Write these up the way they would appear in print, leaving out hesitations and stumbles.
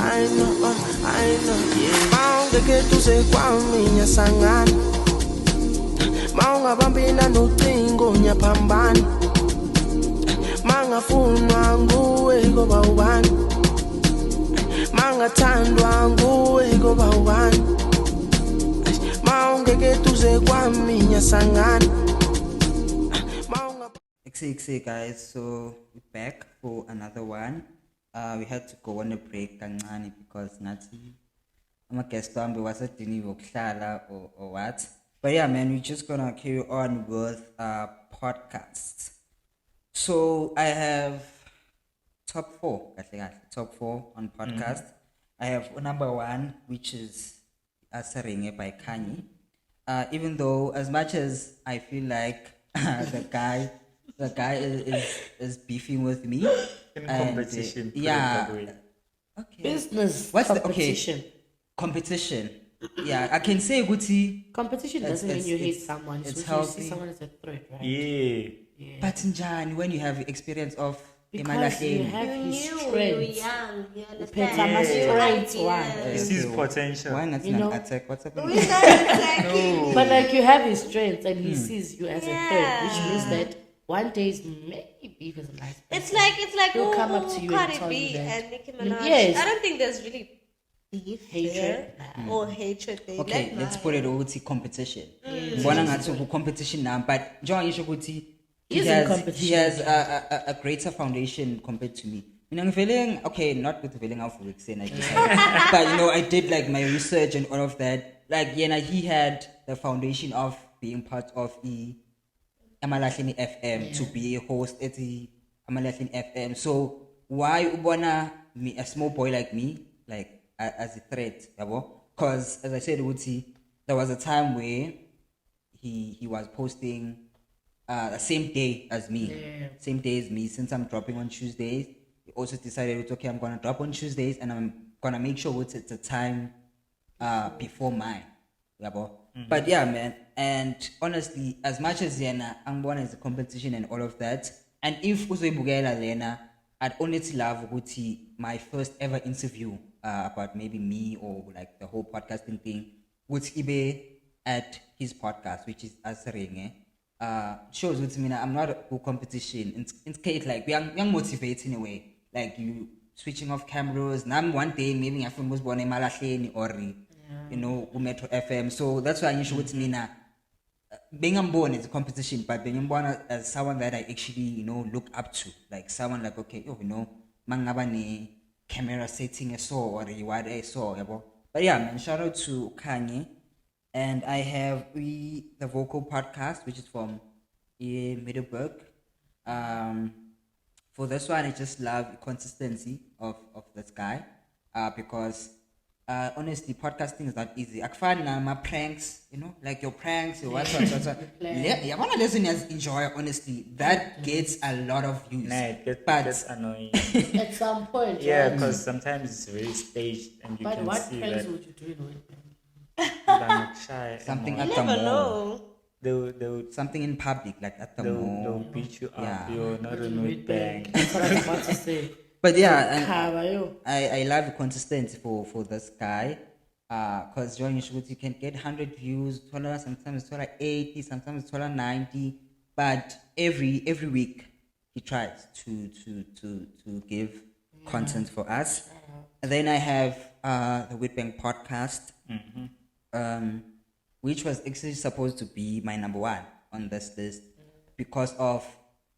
yeah. Maungeke tuze kwami nyasangana, maungabambina nocingo nyaphambana, mangafunwa nguwe ngoba ubani, mangathandwa nguwe ngoba ubani, maungeke tuze kwami nyasangana. Ekse guys, so we're back for another one. We had to go on a break kancane because ngathi ama-guest wami wasediniwe ukuhlala or what. But yeah, man, we're just gonna carry on with podcasts. So I have top four on podcast. I have number one, which is Asarenge by Kanye. Even though as much as I feel like the guy is beefing with me. In competition. Yeah. Okay. Business. What's competition. Competition. Yeah, I can say Guti. Competition doesn't mean you hate someone. It's healthy. You see someone as a threat, right? Yeah. But Njani, when you have experience of because you have his strengths. You're young. You understand? You see his potential. Why not attack? What's up? No. But like you have his strengths and he sees you as a threat, which means that one day maybe beef is a nice person. It's like he'll come up to you and tell Cardi you B that. and Nicki Minaj. Yes. I don't think there's really beef hatred or hatred there. Okay, let's put it over to competition. Competition now, but John Yishukuti, he has a greater foundation compared to me. I'm feeling okay, not with feeling out for Ekse, but I did like my research and all of that. Like he had the foundation of being part of Amalahleni FM to be a host at the Amalahleni FM. So why ubona me, a small boy like me, like as a threat? Because as I said, there was a time where he was posting the same day as me. Since I'm dropping on Tuesdays. He also decided okay, I'm gonna drop on Tuesdays and I'm gonna make sure it's a time before mine. But yeah, man, and honestly, as much as I'm born as a competition and all of that, and if Uzoibugela Lena, I'd only love my first ever interview about maybe me or like the whole podcasting thing would be at his podcast, which is Asarenge. Shows with me I'm not a good competition. It's case like we are motivated in a way. Like you switching off cameras. Now one day maybe I was born in Malahleni or Metro FM. So that's why you should with me now. Being born is a competition, but being born as someone that I actually look up to, like someone like okay, mangabani camera setting I saw or what I saw. But yeah, man, shout out to Kanye, and I have the vocal podcast, which is from Middelburg. For this one, I just love the consistency of this guy, because. Honestly, podcasting is not easy. I find my pranks, like your pranks, your what. Yeah, one of listeners enjoy. Honestly, that gets a lot of views. But that's annoying. At some point, yeah, because sometimes it's very staged, and you can see that. But what pranks would you do? Something at the mall. They'll something in public, like at the mall. They'll beat you up. You're not a note bang. That's what I'm about to say. But yeah, I love the consistency for this guy, because during shoot you can get 100 views, sometimes 80, sometimes 90, but every week he tries to give content for us. And then I have the Whitbank podcast, which was actually supposed to be my number one on this list because of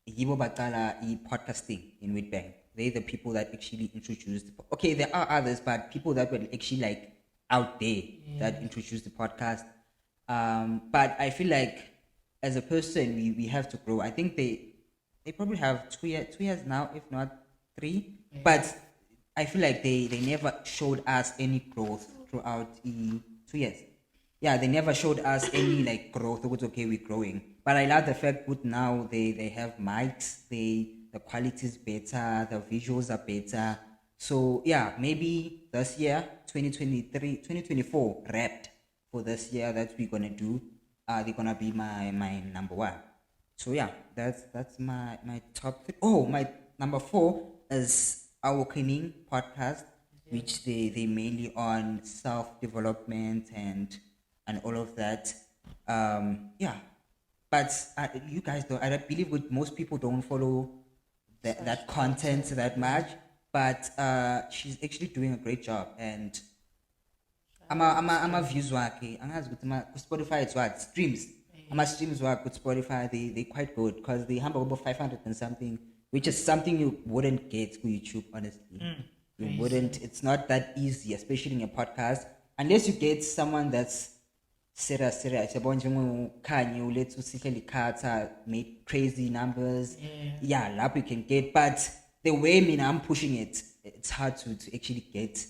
Yibo Batala podcasting in Whitbank. They're the people that actually introduced. Okay, there are others, but people that were actually like out there that introduced the podcast. But I feel like as a person, we have to grow. I think they probably have 2 years now, if not 3. Yeah. But I feel like they never showed us any growth throughout the 2 years. Yeah, they never showed us any like growth. It was okay, we're growing. But I love the fact that now they have mics, the quality is better, the visuals are better. So yeah, maybe this year, 2024, wrapped for this year that we're gonna do, they're gonna be my number one. So yeah, that's my top 3. Oh, my number 4 is our Cleaning podcast, which they mainly on self-development and all of that. Yeah, but you guys don't. I believe with most people don't follow that content that much. But she's actually doing a great job, and I'm a views work. Spotify it's what streams. My streams work with Spotify. They quite good because they have over 500 and something, which is something you wouldn't get to YouTube. Honestly, you wouldn't. It's not that easy, especially in a podcast, unless you get someone that's serious. Kanye, let's see Carter make crazy numbers. Yeah, lap you can get, but the way I'm pushing it, it's hard to actually get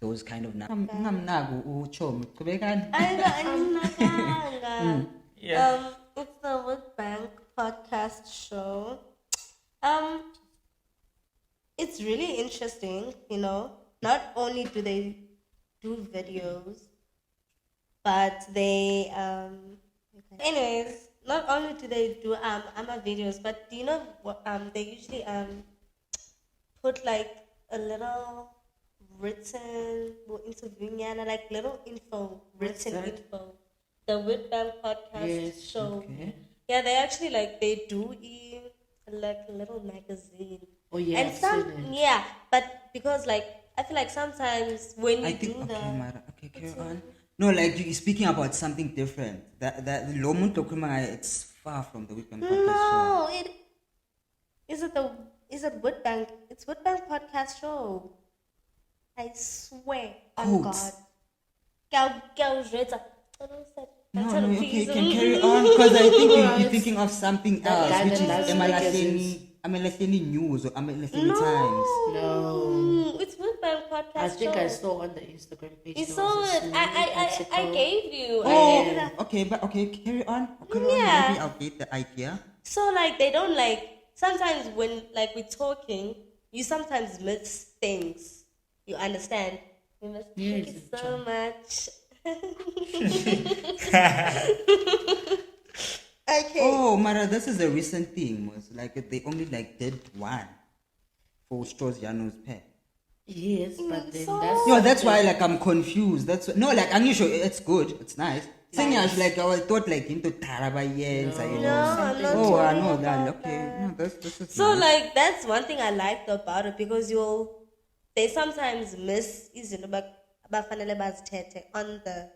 those kind of numbers. It's the World Bank podcast show. It's really interesting, Not only do they do videos, but they anyways, not only do they do videos, but do you know what they usually put like a little written interview, like little written info. The World Bank podcast show. Okay. Yeah, they actually they do like a little magazine. Oh yeah. And but because I feel like sometimes when you do carry on. No, you're speaking about something different. That Lomund Dokuma, it's far from the Weekend Podcast No, is it World Bank? It's World Bank podcast show. I swear on Codes. God. No, okay, you can carry on because I think you're thinking of something else, which is Emalaheni News or Emalaheni Times. No. It's World Bank podcast I think show. I saw on the Instagram page. You saw it. I gave you. Okay, but carry on. Yeah. Maybe I'll get the idea. So they don't sometimes when we're talking, you sometimes miss things. You understand? We must thank you so much. Okay. Oh, Mara, this is a recent thing. Was they only did one for Stros Janu's pair. Yes, but then That's why I'm confused. That's I'm not sure it's good. It's nice. Saying I thought into Tarabayens, No, I'm not Oh, I know talking that. about Okay, that. no, this is So nice. that's one thing I liked about it because they sometimes miss bafanele bazithethe on the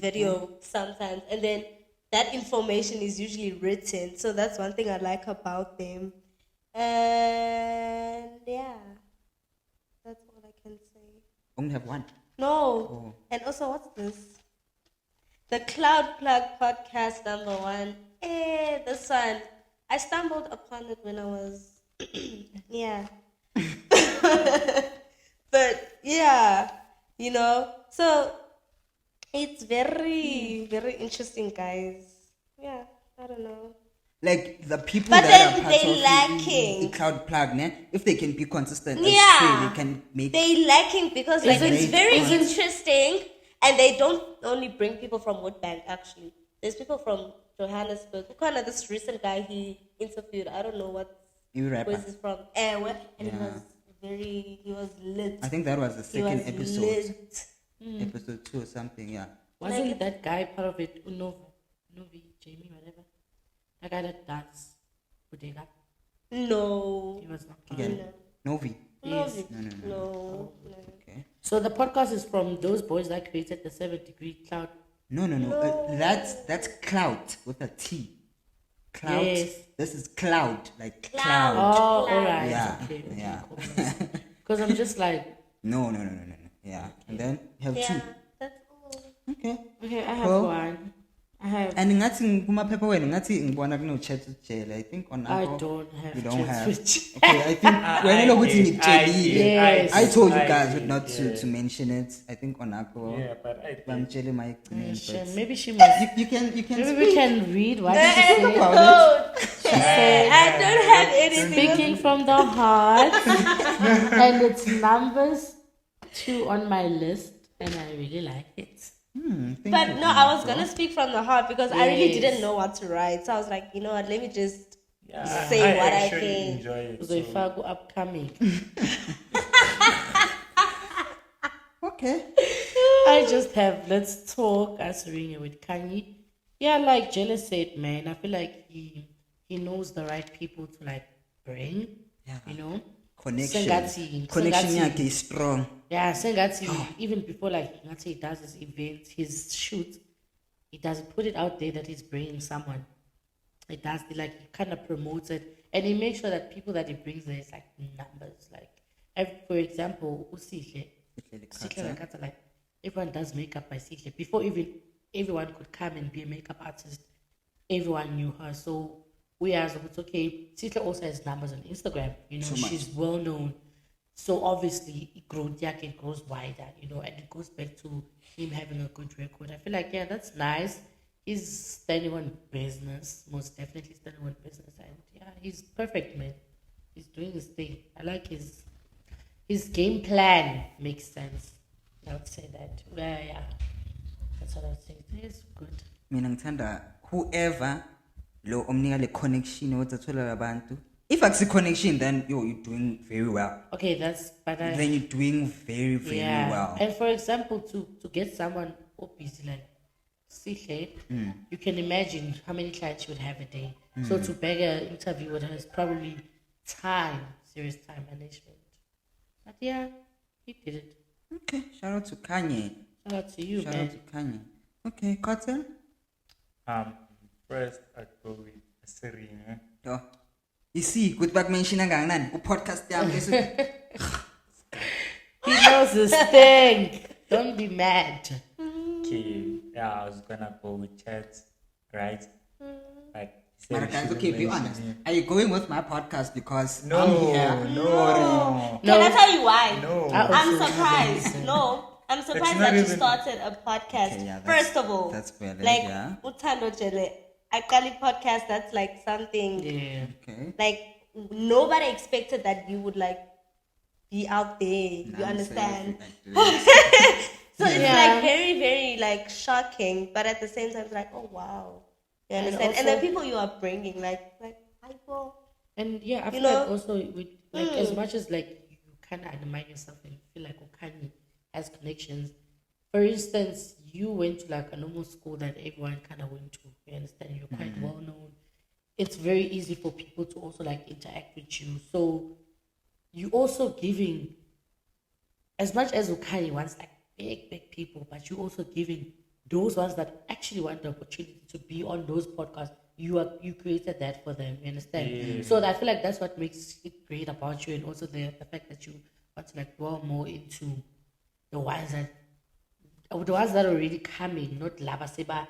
video sometimes, and then that information is usually written. So that's one thing I like about them. And yeah, that's all I can say. Only have one. No. Oh. And also, what's this? The Cloud Plug podcast #1. This one. I stumbled upon it when I was, yeah. But yeah, so it's very, very interesting, guys. Yeah, I don't know. The people But that then are part they of lacking. the Cloud Plug, if they can be consistent, Yeah. they can make. They lacking because it's Great very point. interesting, and they don't only bring people from Woodbank. Actually, there's people from Johannesburg. Kind of this recent guy he interviewed. I don't know what You rapper. was it from. And Yeah. he was lit. I think that was the He second was episode, lit. episode 2 or something. Yeah. wasn't that guy part of it? Novi, Jamie, whatever. That guy that dance. Bodega. No. He was not. Again, Novi. Yes. No. Okay. So the podcast is from those boys that created the 7-degree cloud. No. That's cloud with a T. Cloud. Yes. This is cloud, Cloud. cloud. Oh, all right. Yeah, Okay. yeah. Because I'm just No. Yeah. And then you have Yeah, two. that's all. Okay. okay, I have Cool. one. I have. And ngathi kumaphepha wenu ngathi ngibona kuno chat jail. I think on I Apple don't have. you don't chat have. switch. Okay, I think when lokuthi ngikutshelile. Yes. I told you I guys did, not yeah. to mention it. I think on Apple. Yeah, but I think Bamtshele my Maybe she must. you can Maybe we can read what she talk said. about it. She said, I don't have anything. speaking from the heart, and it's numbers 2 on my list, and I really like it. Thank But you, no, I was Apple. gonna speak from the heart because I really Yes. didn't know what to write. So I was like, you know what, let me just yeah, say what I actually think. enjoy it. So, Zoifaku upcoming. let's talk answering with Kanye. Yeah, like Jella said, man, I feel like he knows the right people to like bring. Yeah. You know? Connection Sengathi. yakhe is strong. Yeah, Sengathi, even before like Ngathi he does his events, his shoots, he doesn't put it out there that he's bringing someone. He does he kind of promotes it, and he makes sure that people that he brings there is like numbers. Like, for example, Usihle, like everyone does makeup by Sihle. Before even everyone could come and be a makeup artist, everyone knew her. So we asked, it's okay. Sihle also has numbers on Instagram. You know, she's well known. So obviously, it grows wider, you know, and it goes back to him having a good record. I feel like, yeah, that's nice. He's standing on business, most definitely standing on business. And yeah, he's perfect, man. He's doing his thing. I like his game plan makes sense. I would say that. Yeah. That's what I would say. It's good. Mina ngithanda whoever lo omnika le connection othathola abantu. If I see connection, then you're doing very well. Okay, then you're doing very, very well. And for example, to get someone busy like Sihle, you can imagine how many clients you would have a day. So to beg an interview with her is probably serious time management. But yeah, he did it. Okay, shout out to Kanye. Shout out to you, Shout man. out to Kanye. Okay, Cotton. First I'd go with Serena. Oh. You see, good back mention again, podcast down. He knows his thing. Don't be mad. Okay, yeah, I was gonna go with Chat, right? Like, Guys, okay, be honest. Are you going with my podcast because No. I'm here? No. Can I tell you why? No. I'm surprised. I'm surprised not that you even- started a podcast. Okay, yeah, First of all, that's valid, like yeah. Uthando Jele, I call it podcast. That's like something. Yeah. Okay. Like nobody expected that you would like be out there. You understand? So it's like very, very like shocking, but at the same time, it's like, oh wow, you understand? And the people you are bringing, like hypo. And yeah, I feel know? like also with like as much as like you kind of admire yourself and you feel like Okani has connections. For instance, you went to like a normal school that everyone kind of went to. You understand? You're quite well known. It's very easy for people to also like interact with you. So you also giving as much as Okani wants like big people, but you also giving those ones that actually want the opportunity to be on those podcasts. You created that for them. You understand? Yeah. So I feel like that's what makes it great about you, and also the fact that you want to like dwell more into the ones that are already coming, not lava seba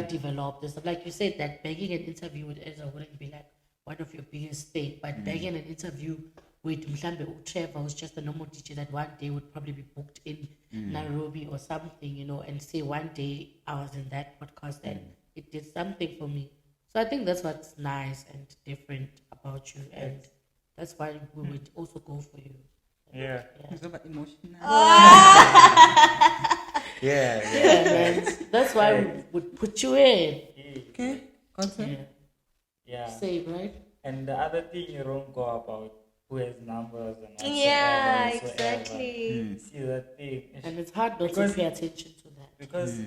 developed and stuff. Like you said, that begging an interview with Ezra wouldn't be like one of your biggest things, but begging an interview with Mhlambe Trevor, who's just a normal DJ that one day would probably be booked in Nairobi or something, you know, and say one day I was in that podcast and it did something for me. So I think that's what's nice and different about you, and that's why we would also go for you. Yeah. It's about emotional. Yeah. Man. That's why we would put you in. Okay, content. Yeah. Save, right? And the other thing you don't go about who has numbers and whatsoever, Yeah, whatsoever. exactly. See that thing. And it's hard not to pay attention to that. Because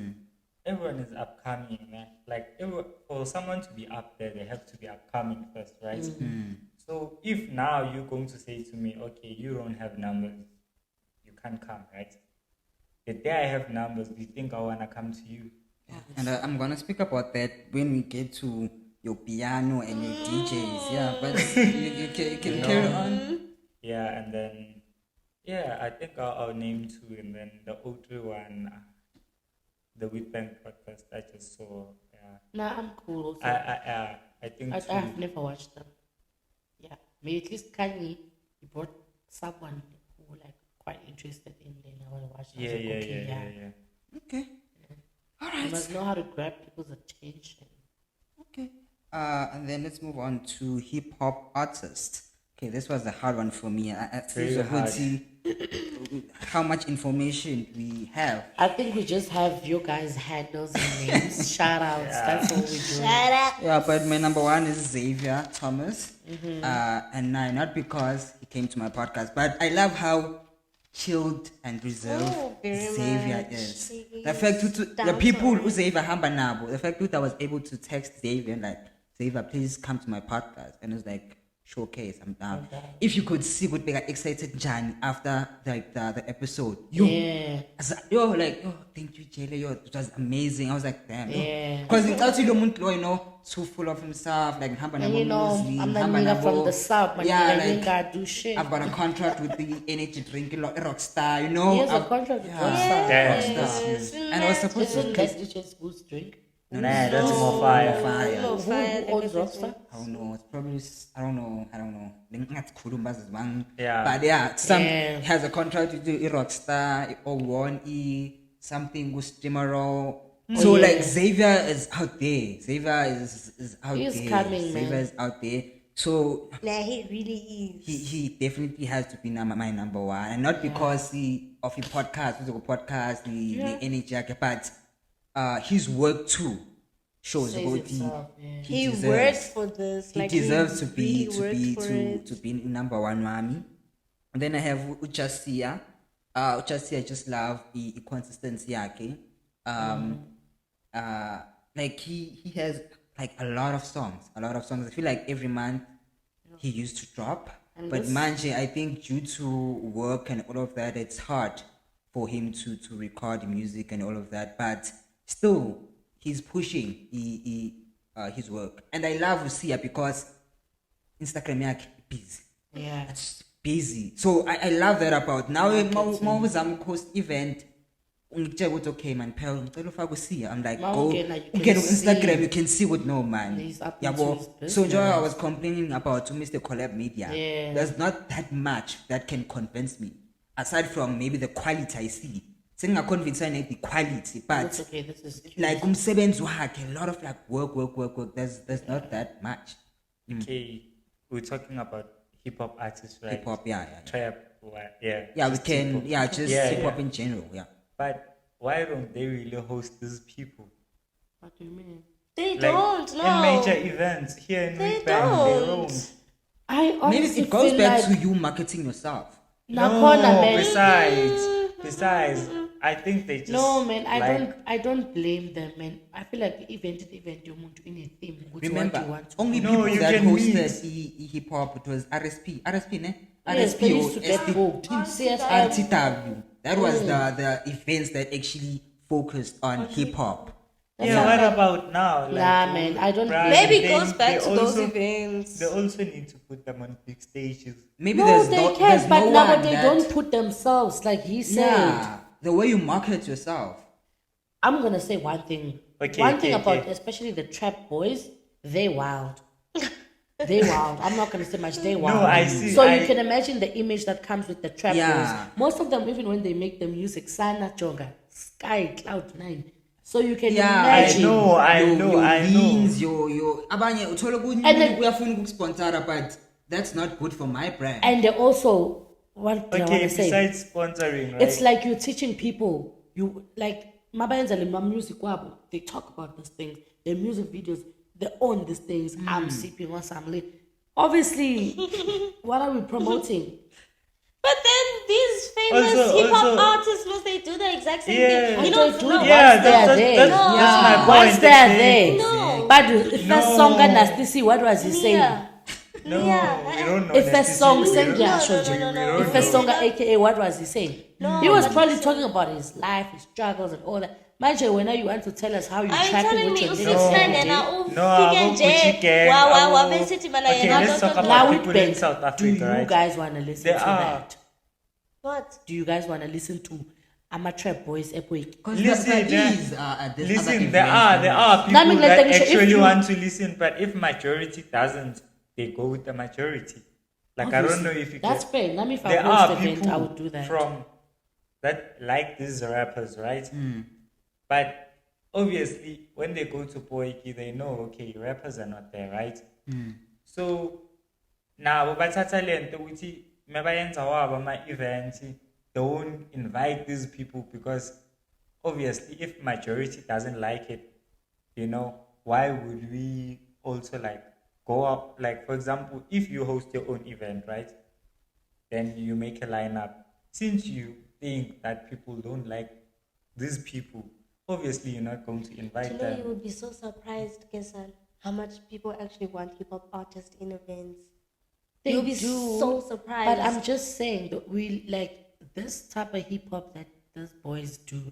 everyone is upcoming, man. Like for someone to be up there, they have to be upcoming first, right? So if now you're going to say to me, okay, you don't have numbers, you can't come, right? The day I have numbers, do you think I wanna come to you? And I'm gonna speak about that when we get to your piano and your DJs. Yeah, but you can carry on. Yeah, and then I think I'll name two, and then the 013 the Weekend podcast I just saw. Yeah. Nah, I'm cool also. I think I've never watched them. Yeah. Maybe at least Kanye, he brought someone who like quite interested in them. I want to watch them. Yeah. Okay. All You right. must know how to grab people's attention. Okay. And then let's move on to hip hop artists. Okay, this was a hard one for me. Very hard. How much information we have. I think we just have your guys' handles and names. Shout outs. That's all we do. Shut up. Yeah, but my number one is Xavier Thomas. And not because he came to my podcast, but I love how chilled and reserved very Xavier much. is. He The fact is the down to people who earth. Xavier hamba nabo, the fact that I was able to text Xavier like, Xavier, please come to my podcast, and it was like, showcase, I'm down. If you could see what they got excited Jan after like the episode, Yeah. thank you, Jayla, it was amazing. I was like, damn, Yeah. because it's actually too full of himself, like hamba And nabo you know, Muslim, I'm not hamba nigga from nabo- the south, but yeah, I like, ain't gotta do shit. I've got a contract with the energy drink, a rock star, you know. He has a I've- contract with yeah, Rockstar. Damn. Yes, and I was supposed to Isn't that DJ Spoon's drink? Nah, that's more fire. fire. More fire. Who owns Rockstar? I don't know. It's probably I don't know. Yeah. But yeah, Yeah. he has a contract with the Rockstar or 1E something with Stimero. So Yeah. like Xavier is out there. Xavier is out He's there. coming, man. Xavier is out there. So Nah, he really is. he definitely has to be my number one, and not because of his podcast, the energy, but his work too shows Says about itself, yeah. He deserves- worked for this. he Like, deserves to really be worked for it. to be number one mommy. And then I have Uchasia. Uchasia, I just love the consistency yake. Like he has like a lot of songs. I feel like every month he used to drop. And But this- Manje, I think due to work and all of that, it's hard for him to record music and all of that. But still, he's pushing his work. And I love Usia because Instagram yake busy. Yeah. It's busy. So I love that about now. Mawuzam post event. Okay, man, Pearl, I'm like, go Mawungena, you can get on see. Instagram, you can see what no man. He's up Yabo. into his So Joy, I business. was complaining about to Mr. Collab Media. Yeah. There's not that much that can convince me. Aside from maybe the quality I see. Saying I convince I need the quality, That's but okay. This is like umsebenzi wakhe, a lot of like work. There's not that much. Okay, we're talking about hip hop artists, right? Hip hop, yeah. Trap, what? Yeah. Yeah, we just can, hip-hop. yeah, just Yeah, hip hop yeah. in general, yeah. But why don't they really host these people? What do you mean? They Like, don't, no. in major events here in They Witbank, they don't. don't. I Maybe honestly it goes feel back like to you marketing yourself. Nakhona, man. Besides, I think they just No, man, like, I don't blame them, man. I feel like the event you want to in a theme. Which Remember, one you want to only No, people you that can hosted meet. hip hop, it was RSP, ne? Yes, RSP they or used to get SD booked. RTW. That was the events that actually focused on hip hop. yeah, what about now? Nah, man, I don't Brian, Maybe it they- goes back they to those also- events. They also need to put them on big stages. Maybe No, there's they no, can, there's but no now one they that, don't put themselves like he said. Yeah, the way you market yourself. I'm gonna say one thing. Okay, one thing okay, about okay. especially the trap boys, they wild. They wild. I'm not gonna say much. They wild. I see, So I- you can imagine the image that comes with the trap Yeah. boys. Most of them, even when they make the music, Sana Jonga, Sky, Cloud9. So you can Yeah, imagine. I know. Leans, your abanye uthola ukuthi And then- uyafuna ukusponsora, but that's not good for my brand. And they also, what do I Okay, want to say? besides sponsoring, right? It's like you're teaching people. You like mabayenza le music wabo. They talk about these things. Their music videos. They own these things. I'm sipping on some lit. Obviously, what are we promoting? But then these famous Also- hip hop also- artists, must they do the exact same Yeah. thing? You But know, they do no. once Yeah, they are that's there. my point. Once they are exactly. there. No. But the first No. song Nasty C, what was he saying? Yeah. No, Yeah. we don't know. If first Nasty song C, we send don't- ya, No, showed no, you. no, no, We no. don't If first know. song AKA, what was he saying? No, He was but probably talking about his life, his struggles, and all that. Imagine when you want to tell us how you Are you trapping telling with me your usisi niggas trend every and day. No, ufike nje wabesithi mana Okay, yena let's talk don't- about Now people it in South Do Africa, you right? guys want to listen There to are. that? What? Do you guys want to listen to Amatrap Boys Epic? Because Listen, there there- is there's other Listen, events there are that- people Nami, that let them show- if actually you- want to listen, but if majority doesn't, they go with the majority. Like I don't know if you That's get, fair. Nami, if I there host are the event, people I would do that. from that like these rappers, right? But obviously, when they go to Poiki, they know okay, rappers are not there, right? So now, bathatha lento ukuthi mabayenza wabo ama events, don't invite these people because obviously, if majority doesn't like it, you know, why would we also like go up? Like for example, if you host your own event, right? Then you make a lineup. since you think that people don't like these people, obviously you're not going to invite You them. would be so surprised, Kesan, how much people actually want hip hop artists in events. You'll be so surprised. But I'm just saying that we like this type of hip hop that those boys do,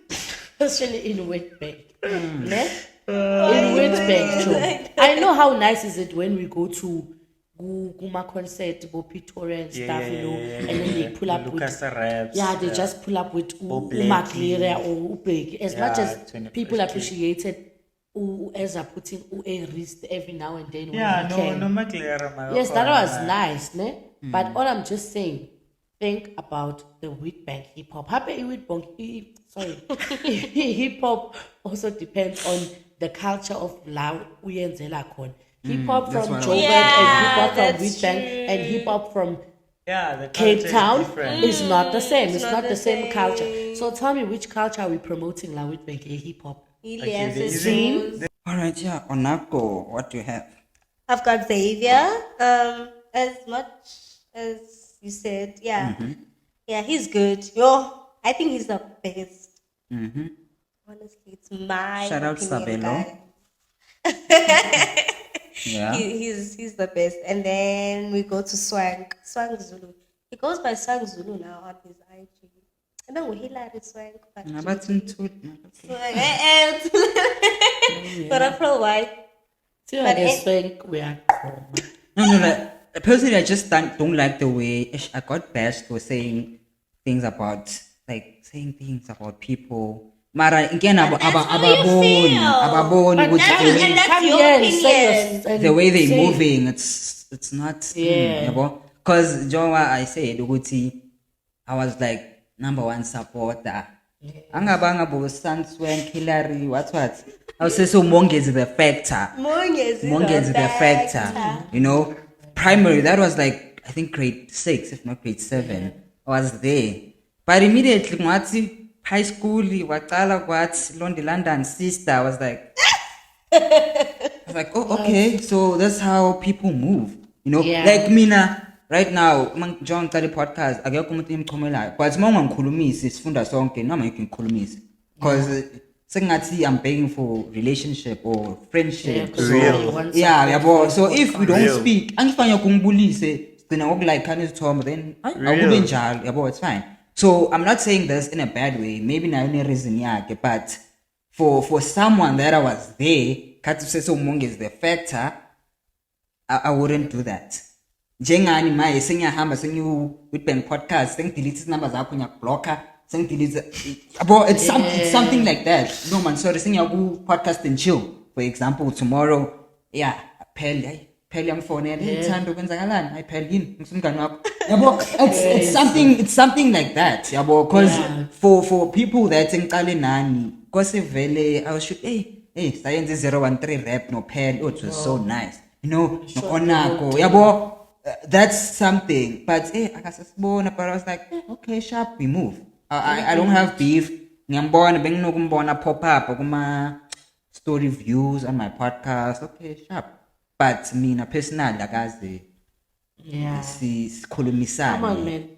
especially in Witbank. Ne? In Witbank too. I know how nice is it when we go to Guma concert, Pretoria and stuff, and then they pull up with they just pull up with Umaklira or Ubeg. As much as people appreciated Ezra putting a wrist every now and then. Yes, that was nice, ne? But all I'm just saying, think about the Witbank hip hop. Hip hop also depends on the culture of La Uyenzela Kon. Hip hop from Joburg and hip hop from Witbank and hip hop from Cape Town is not the same. It's not the same culture. So tell me, which culture are we promoting La Witbank hip hop? All right, yeah. Onako, what do you have? I've got Xavier. As much as you said, yeah, he's good. I think he's the best. Honestly, it's my shout out opinion, Sabelo. Yeah, he's the best. And then we go to Swang Zulu. He goes by Swang Zulu now on his IG. I know we Hilary Swang, but but April White. But I think we are. no. Personally, I just don't like the way I got bashed for saying things about people. Mara again ababoni the way they're moving, it's not because Joa I said I was like #1 supporter. Angabanga bo Sanswen Hillary what I would say so Mongezi the factor. Mongezi the factor. You know, primary that was like I think grade 6 if not grade 7. I was there. But immediately Mwati high school Watala Watts London sister I was like oh okay, so that's how people move. You know, like Mina right now, John Tali podcast, I get coming but mom Kulumis is funda song, no making Kulumis. Because I'm begging for relationship or friendship. So if we don't speak, and if I kumbuli say, then I walk like Canis Tom, then I will be in jail, it's fine. So I'm not saying this in a bad way, maybe not any reason, but for someone that I was there, Katuseso Mong is the factor, I wouldn't do that. Jengani my senior hammer sing you with pen podcast, sing delete numbers up on your blocker, sing delete about it's something like that. No man, sorry, sing your podcast and chill. For example, tomorrow, Pelium phone and time to Gonzagalan, I Pelin, it's something like that. Because for people that in Kalinani, Kosevele, I was shoot, hey, science is 013 rap, no pen, it was so nice. You know, no onako, that's something, but I was like, okay, sharp, we move. I don't have beef. Ngiyambona pop up kuma story views on my podcast. Okay, sharp. But me na personal like Come on, man.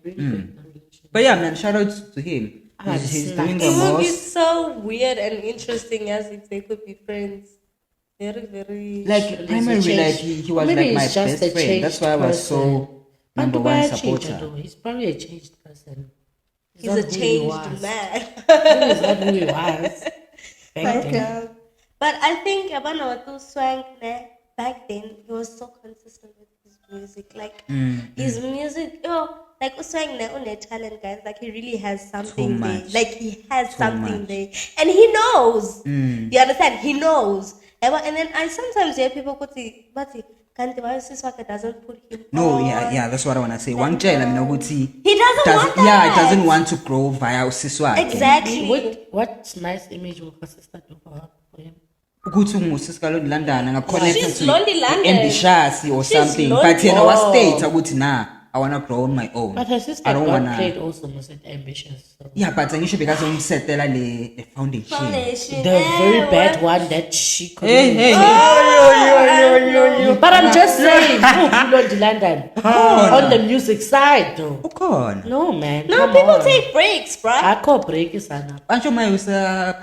But yeah, man, shout out to him. He's doing the most. It would be so weird and interesting as if they could be friends. Very, very like primarily like he was like my best friend. That's why I was so #1 supporter. He's probably a changed person. He's a changed man. He's not who he was back then. But I think Abana Swang back then he was so consistent with his music. Like his music, like Swang on talent guys, like he really has something there. Like he has something there. And he knows. You understand? He knows. And then I sometimes hear people go to Bati, Kanti doesn't put him on. That's what I want to say. One child, he doesn't want that. Yeah, it doesn't want to grow via Siswa. Exactly. What nice image will her sister do for him? London and She's Lonely London. Ambitious or something. But in our state, I I wanna grow on my own. But her sister I don't got wanna. played also most ambitious. So. Yeah, but then you should because you set the foundation. Foundation. The very bad one that she could. Hey. But I'm just saying, who London on the music side though. Okay. No man. No, come people on. take breaks, bruh. Akho break isana. Ancho my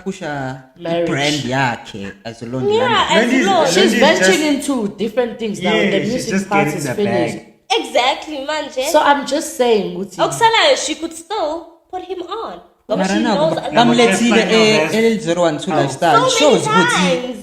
push a Marriage. brand yakhe as a long Yeah, as long. She's She's venturing just- into different things now. Yeah, The she's music just part getting is the finished. bag. Exactly, manje. So I'm just saying, Uti. Oksana, she could still put him on. But she knows a lot I'm of let's see the Yes. L012 lifestyle. So Shows many Gucci. times.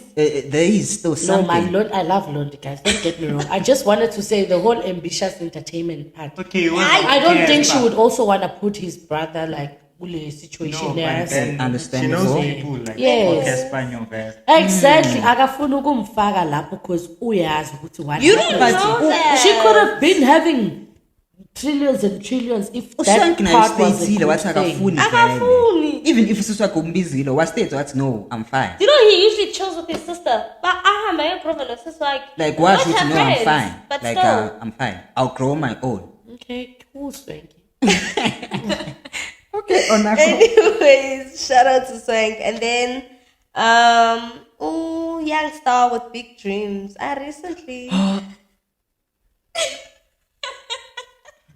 There is still No, something. man, I love Londi, guys. Don't get me wrong. I just wanted to say the whole ambitious entertainment part. Okay, I don't think she would also want to put his brother like ule situation No, there. but then she Understandable. knows people like Yes. Espanol guys. Exactly. Akafuna ukumfaka lapho because uyazi ukuthi what You don't happened. know that. She could have been having trillions and trillions if that Ushank nayo part was a stateile good wathi thing. akafuni vele. Akafuni. Even if usisi wakhe umbizile wastate wathi no, I'm fine. You know, he usually chills with his sister. But my brother and sister like, Like why not should her you know I'm friends, fine? But Like still. I'm fine. I'll grow my own. Okay, cool, Swanky. Okay, Ona. Anyways, shout out to Swank. And then, young star with big dreams. I recently.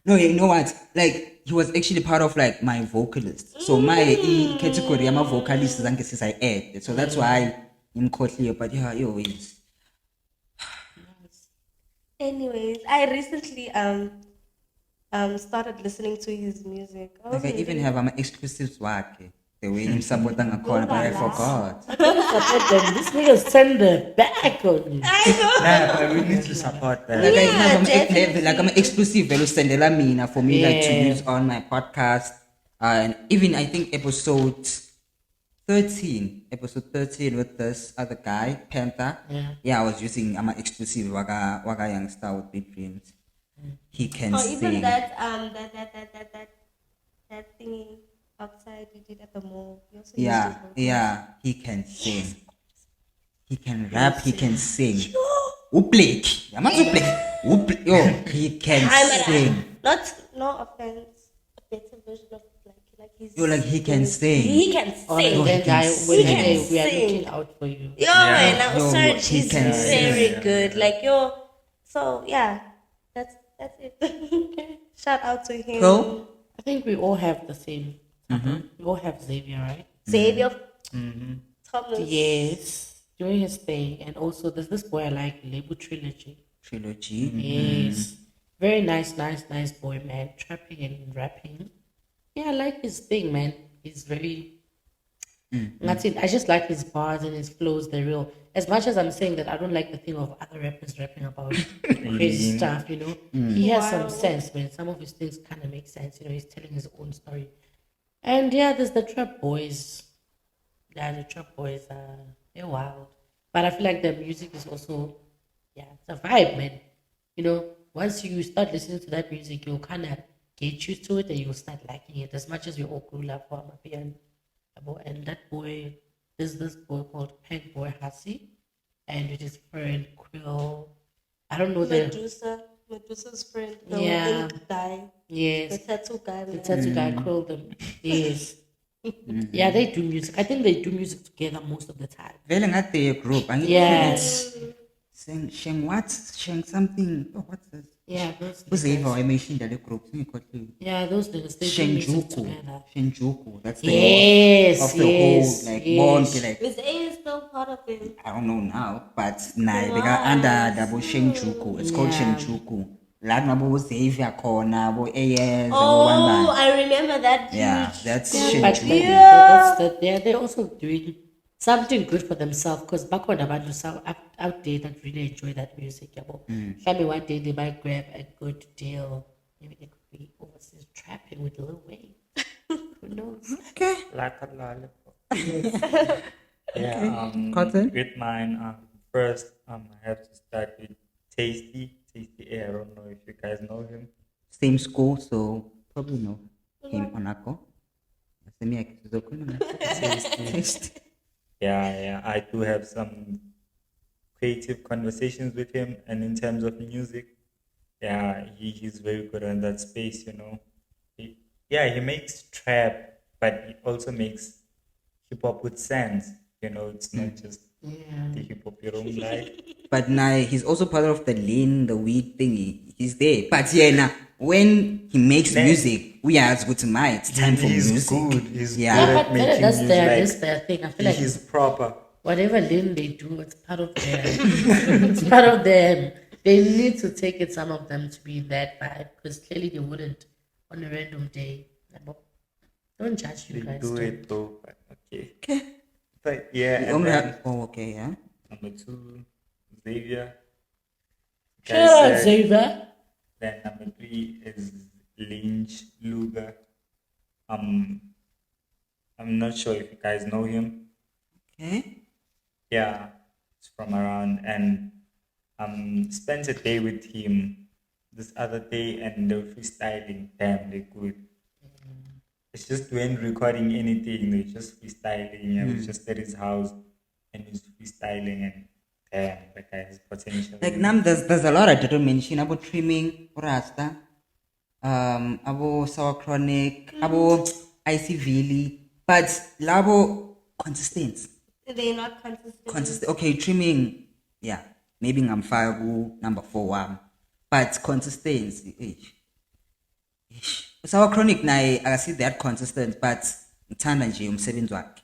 No, you know what? Like he was actually part of like my vocalist. So my category I'm a vocalist zange since I add. So that's why I'm clear. But yeah, you always. Anyways, I recently started listening to his music. Like I even have an exclusive work. The way him supporting a corner, but I forgot. Support them. This nigga's turned the back on you. Yeah, but we need to support that. Like I Yeah, have definitely. like I'm exclusive value sendela mina for me like to Yeah. use on my podcast. And even I think episode 13 with this other guy, Panther. Yeah, I was using I'm exclusive waga young star with big dreams. He can Or sing. even that thingy outside you did at the mall. You also used his Yeah, vocal. yeah, he can sing. He can rap, he can sing. Uplake. I'm not uplake. Yo, he can sing. No offense, a better version of like he's. Yo, like he can sing. He can Oh, sing. and then can I, sing. when He can we are sing. looking out for you. Yo, man, now Yo, search. he He's can very sing. good. Like yo, so yeah, that's it. Shout out to him. Cool. I think we all have the same. We all have Xavier, right? Xavier Thomas. Yes, doing his thing. And also, there's this boy I like, Label Trilogy. Trilogy. Yes. Very nice boy, man. Trapping and rapping. Yeah, I like his thing, man. He's very. That's it. I just like his bars and his flows. They're real. As much as I'm saying that I don't like the thing of other rappers rapping about crazy stuff, you know. He has some sense, man. Some of his things kind of make sense. You know, he's telling his own story. And yeah, there's the Trap Boys. Yeah, the Trap Boys are they're wild. But I feel like the music is also, yeah, it's a vibe, man. You know, once you start listening to that music, you'll kind of get used to it and you'll start liking it as much as we all grew love for Amapian. And that boy, there's this boy called Pink Boy Hassi, and with his friend Quill. I don't know the Medusa's friend. The Yeah. ink guy. The yes, tattoo guy. the tattoo guy Quill them. Yes. Yeah, they do music. I think they do music together most of the time. Vele ngathi group. Yes. Sheng what? Sheng something. Oh, what's this? Yeah, those Uziva niggas. wayemeshinda le group. Ngikhohlwe. Yeah, those niggas, they do music Shenjuku. together. Shenjuku. That's the Yes, of the yes, whole like yes. bonke like Is A still part of it? I don't know now, but nah, they got under double Shenjuku. It's called Yeah. Shenjuku. Like nabo Xavier corner, bo AS, Oh, I remember that. yeah, huge- that's But Shenjuku. that's the, they're also doing something good for themselves because back when abantu out there that really enjoy that music, maybe one day they might grab a good deal. Maybe they could be overseas trapping with Lil Wayne. Who knows? Okay. Like a lollipop. Yeah. Cotton? With mine, first, I have to start with Tasty A. I don't know if you guys know him. Same school, so probably know him Onako. Yeah, I do have some creative conversations with him, and in terms of music, Yeah, he's very good on that space, you know. He makes trap, but he also makes hip hop with sense. You know, it's not just the hip hop your own life. But now he's also part of the lean, the weed thingy. He's there. But yeah, now when he makes music, we are as good to my. It's time for He's music. good. He's Yeah. good Yeah, at but making that's music. their thing. I feel like He's proper. whatever lane they do, it's part of their, it's part of them. They need to take it, some of them, to be that vibe, because clearly they wouldn't on a random day. Don't judge you They guys. do don't. it though. But okay. But yeah, We and only then have, okay, yeah. number 2, Xavier. Shout out Guys, Xavier. then number 3 is Lynch Luger. I'm not sure if you guys know him. Okay. Yeah, it's from around, and spent a day with him this other day, and they were freestyling. Damn, they're good. It's just when recording anything, they're just freestyling. I was just at his house, and he's freestyling, and damn, that guy has potential. Like now there's a lot I didn't mention about trimming, Rasta, about sour chronic, about ICVL, but labo consistent. They're not consistent. Okay, trimming, yeah, maybe ngam number 4 but consistency. Sour chronic na I see that consistent, but ngithanda nje umsebenzi wakhe.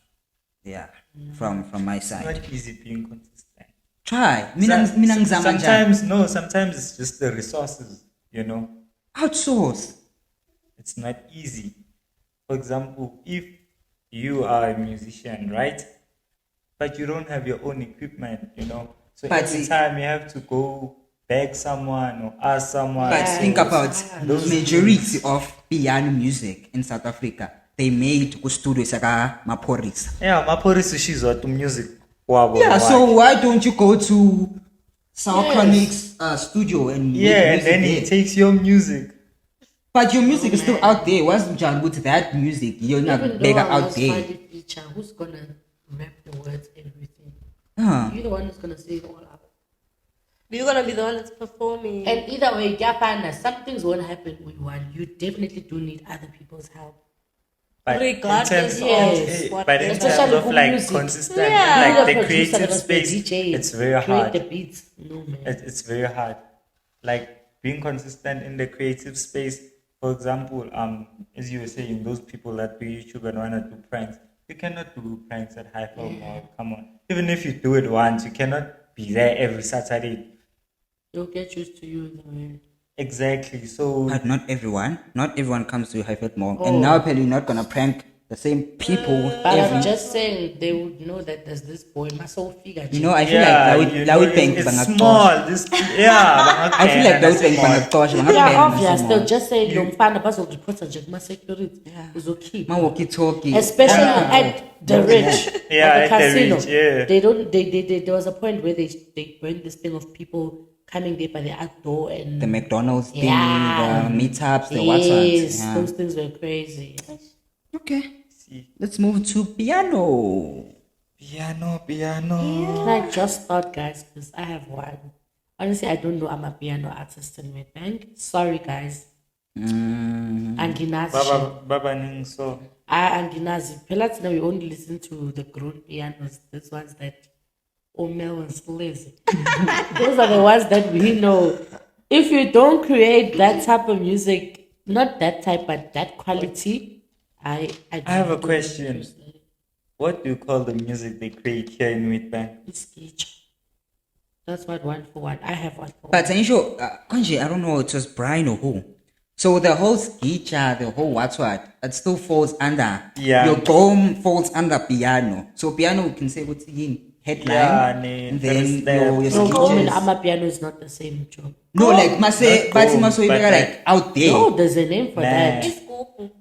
Yeah, from my It's side. not easy being consistent. Try. Mina ngizama njani. Sometimes it's just the resources, you know. Outsource. It's not easy. For example, if you are a musician, right? But you don't have your own equipment, you know. So But every time you have to go beg someone or ask someone. But think about those majority of piano music in South Africa. They made go studio saka maphorisa. Yeah, Mapori she's what music. Wow, Yeah, so why don't you go to Sour Chronic's studio and make and music then he there? takes your music. But your music is still out there. What's John with that music? You're not Even bigger though I out was there. finding feature, who's gonna rap the words, everything? Huh. You're the one who's gonna say it all out. You're gonna be the one that's performing. And either way, Gapana, some things won't happen with one. You definitely do need other people's help. But Regardless in terms of of, what but in it is. terms Especially of with like music. consistent, Yeah. like You're the producer, creative that's the space, DJ, it's very create hard. the beats. No man. It's very hard. Like being consistent in the creative space. For example, as you were saying, those people that do YouTube and wanna do pranks, you cannot do pranks at HipHop Mall. Come on. Even if you do it once, you cannot be there every Saturday. They'll get used to you in the way. Exactly. So But not everyone. Not everyone comes to Highfield Mall. Oh. And now apparently you're not gonna prank the same people But every. I'm just saying, they would know that there's this boy, Maso figure. You know, I feel yeah, like you that would know, bank it's small. This I feel like that would bank bangakosha. Yeah, obvious. They'll just say, "Lo mfana bazo report nje kuma security." Uzokhipha. My walkie talkie. Especially at the rich, Yeah, at the at the casino. Ridge, yeah. They don't. They there was a point where they burned this thing of people coming there by the outdoor and The McDonald's thing, Yeah. the meetups, the yes, WhatsApps. Yeah. those things were crazy. Okay. Let's move to piano. Piano. Can I just start, guys? Because I have one. Honestly, I don't know. I'm a piano artist in Witbank. Sorry, guys. Anginazi. Baba Ningso. Anginazi. Pelat now we only listen to the grown pianos. Those ones that Omel and Lazy. Those are the ones that we know. If you don't create that type of music, not that type, but that quality, I have a don't question. use it. What do you call the music they create here in Witbank? It's Geech. That's what one for one. I have one for one. But Anisho, Kanji, I don't know, it was Brian or who. So the whole skicha, the whole what, it still falls under. Yeah. Your dome falls under piano. So piano, we can say what's in headline. Yeah, and there is then your that. No, skicha Gom and is- Amapiano is not the same job. No, like Mase, Not but Gom, Maso but like out there. No, there's a name for Nah. that. It's open.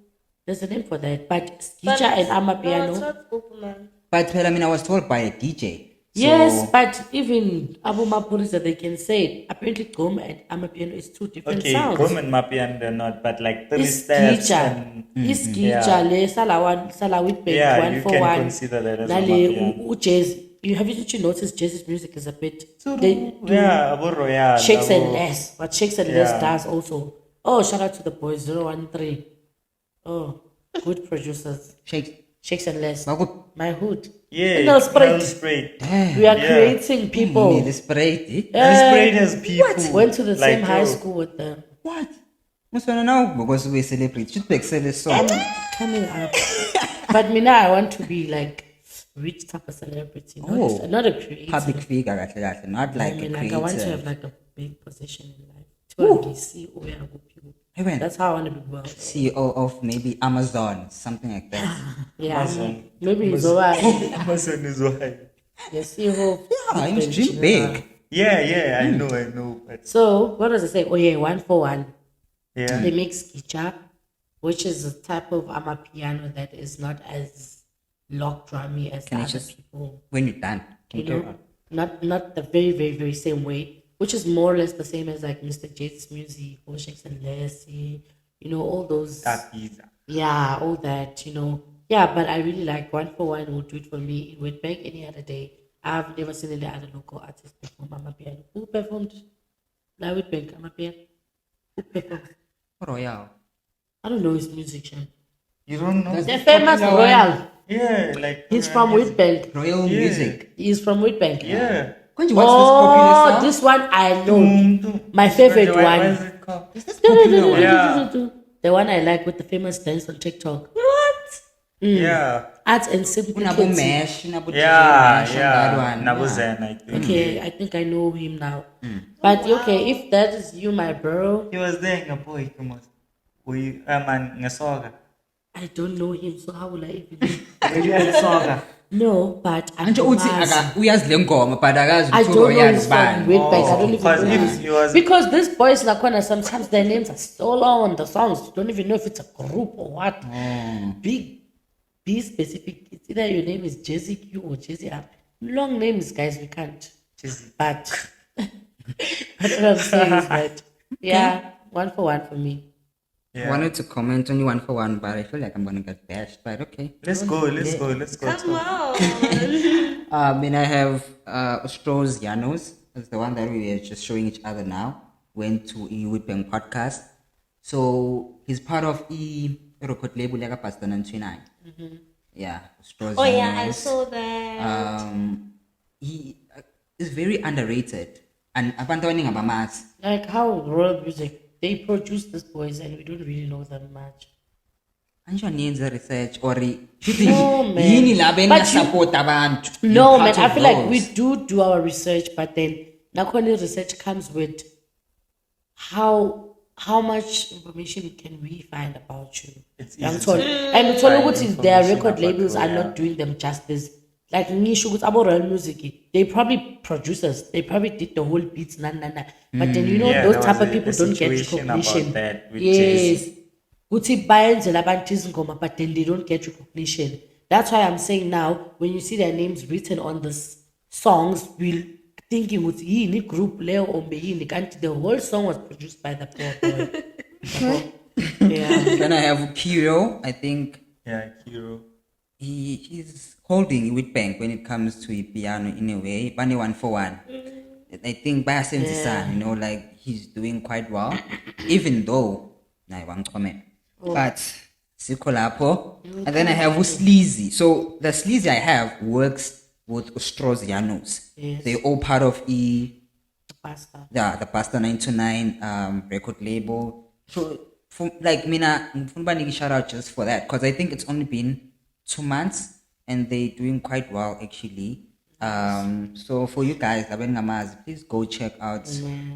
There's a name for that. But But Skicha and No, Amapiano. it's not open, man. But I mean, I was told by a DJ. So, Yes, but even Abu Mapurisa, they can say it. Apparently, Gom and Amapiano is two different Okay, sounds. Gom and Mapian they're not, but like 30 It's steps Skicha. and It's Skicha. Le Sala Witbank Yeah, one you for can one. consider that as a Nale Mapiano. Uches you noticed Jazzy's music is a bit they do Abo Royal. shakes and abo- less. What shakes and Yeah. less does also. Oh, shout out to the boys 013. Oh, good producers. Shakes and less. My hood. Yeah, No spray. Nel Spray. We are creating people. This parade. Nel Spray has people. Went to the like, same high yo, school with them. What? Must wanna know because we celebrate. Should be excel song. Coming up. But me now, I want to be like rich type of celebrity. Not a creator. Public figure, kahle, not like a I want to creator. have like a big position in life. To be CEO of people. Hey, man. That's how I want to be well. CEO of maybe Amazon, something like that. Yeah. Amazon. Maybe he's alright. Amazon is why. Yeah, CEO of Yeah, I'm people, dream you know. big. Yeah, I know. But So what does it say? Oh yeah, 141. yeah. They make skicha, which is a type of amapiano that is not as lock drummy as the Can I other just- people. When you're done. You know, not the very, very, very same way, which is more or less the same as like Mr. Jade's music, or Shakes and Lassie, you know, all those. That pizza. Yeah, all that, you know. Yeah, but I really like 141 would do it for me in Witbank any other day. I've never seen any other local artist perform amapiano. Who performed La Witbank amapiano? Who performed? Royal. I don't know his musician. You don't know? The famous popular Royal. Yeah, like. He's from Witbank. Royal music. He's from Witbank. Yeah. Can't you watch this popular Oh, song? this one I know. My favorite What one. is it called? Yeah. The one I like with the famous dance on TikTok. What? Yeah. Arts and Unabo simplicity. Mash, unabo DJ Yeah, Mash, and that yeah. one. Nabo Yeah. Zen, I think. Okay, I think I know him now. But okay, if that is you, my bro, He was there, nga boy, come on. We, man, nga soga. I don't know him, so how will I even know? Maybe I soga. No, but I Nje uthi uyazi le ngoma but akazi I ukuthi don't know Royal his from band. Witbank. I don't even Because know if his. he was. Because these boys Nakona, sometimes their names are so long on the songs. You don't even know if it's a group or what. Be specific. It's either your name is Jazzy Q or Jazzy R. Long names, guys, we can't. Jazzy. But what I'm saying is that, yeah, 141 for me. I Yeah. wanted to comment only 141, but I feel like I'm gonna get bashed. But okay. Let's go. Come on. Then I have Ostros Janos. That's the one that we are just showing each other now. Went to a Witbank podcast. So he's part of a record label like Pastor 29. Yeah, Ostros Oh yeah, I Janos. saw that. He is very underrated. And abantu abaningi abamazi. Like how Royal Music, they produce these boys and we don't really know them much. Anjo niyenza research or No, man. yini la But benasupport abantu. No, You're man, part I of feel like those. we do our research, but then Nakoni research comes with how much information can we find about you? It's I'm easy told. to And it's all find good is their information record about labels are Royal. not doing them justice. Like Nishu with about Royal Music, they probably producers, they probably did the whole beats, But then you know Yeah, those there type was of people a don't get situation about recognition. that with Yes. Jay-Z. Uthi bayenzela abantu izingoma, but then they don't get recognition. That's why I'm saying now, when you see their names written on the songs, we'll thinking with yini group Leo Ombe yini, kanti the whole song was produced by the poor boy. Yeah. Then I have Kiro. I think Yeah, Hero. he's holding Witbank when it comes to piano in a way. Bunny 141. I think by you know, like he's doing quite well, even though I won't comment. But Sikolapo. And then I have Sleazy. So the Sleazy I have works with Ostros Janos. Yes. They're all part of the Pasta 929 record label. So for like Mina, shout out just for that because I think it's only been 2 months and they're doing quite well actually. So for you guys, please go check out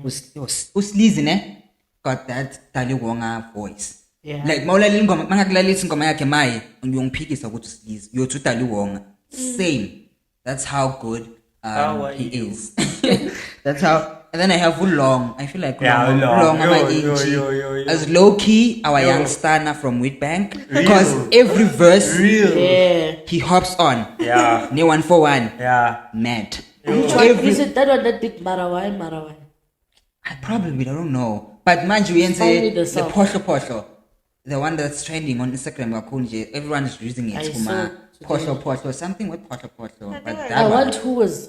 Sleazy, ne? Got that Tali Wonga voice. Yeah. Like mawulaleli ingoma mangakulalisa ingoma yakhe maye ngiyongiphikisa ukuthi Sleazy yothi uDali Wonga same. That's how good How are he you? is. That's how. And then I have Ulong. I feel like Yeah, Ulong Ulong. ama Yo, AG. yo, yo, yo. As low key our Yo. youngster now from Witbank because every verse Real. Yeah. he hops on. Yeah. Ne 141 Yeah. mad. Which one is it? That one that did Marawai? I probably don't know. But manju Find me yenze the the song. posho. The one that's trending on Instagram kakhulu nje, everyone is using it. I kuma saw Potlo, something with potlo. But think that I one, want who was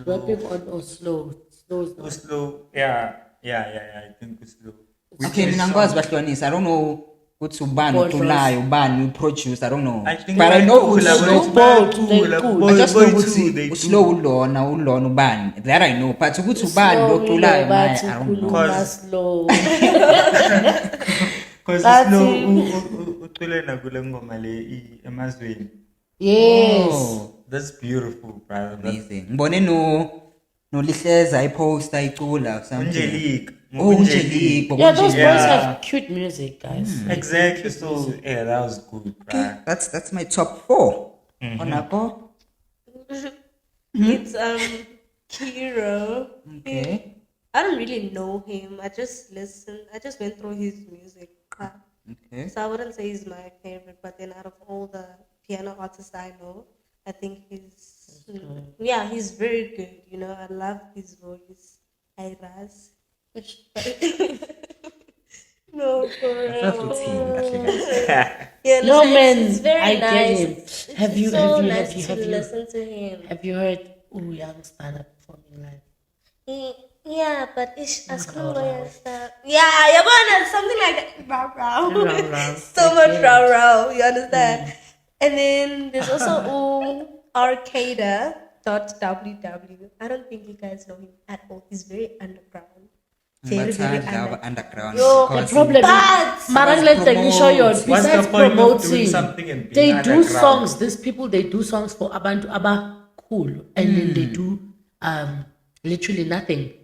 rapping on or slow. Slow is not. Slow. Yeah. I think slow. okay, mina ngikwazi bahlukanisa. I don't know ukuthi ubani uculayo, ubani uproduce, I don't know. But I know both, I just know ukuthi they uslow ulona ubani. That I know. But ukuthi ubani lo oculayo naye, I don't know. Slow. Because That's slow ucule nakule ngoma le emazweni. Yes. Oh, That's beautiful, brother. amazing. Ngibone no Lihleza ipost ayicula something. Angelique. Oh, Angelique. Yeah, those boys Yeah. have cute music, guys. Exactly. So yeah, that was good, Okay, bruh. that's my top 4. Ona Pearl. It's Kiro. Okay. I don't really know him. I just went through his music. Okay. So I wouldn't say he's my favorite, but then out of all the piano artists I know, I think he's very good. You know, I love his voice. I raz. No, for That's real. routine. Yeah, No, listen, man, it's very I get nice. him. It's Have you- so have you- nice have you- to have you- listen to him? Have you heard Young Startup performing live? Yeah, but it's as cool as that. Yeah, you're going to something like that. Row, row. Row, row. So much Yeah. row, row. You understand? And then there's also Arcada.ww. I don't think you guys know him at all. He's very underground. Very, very Underground. Yo, the because problem But- is, Marang let them show you. What's the Besides point of doing promoting, something and being they do underground? songs. These people, they do songs for Abantu Abba cool, and then they do literally nothing.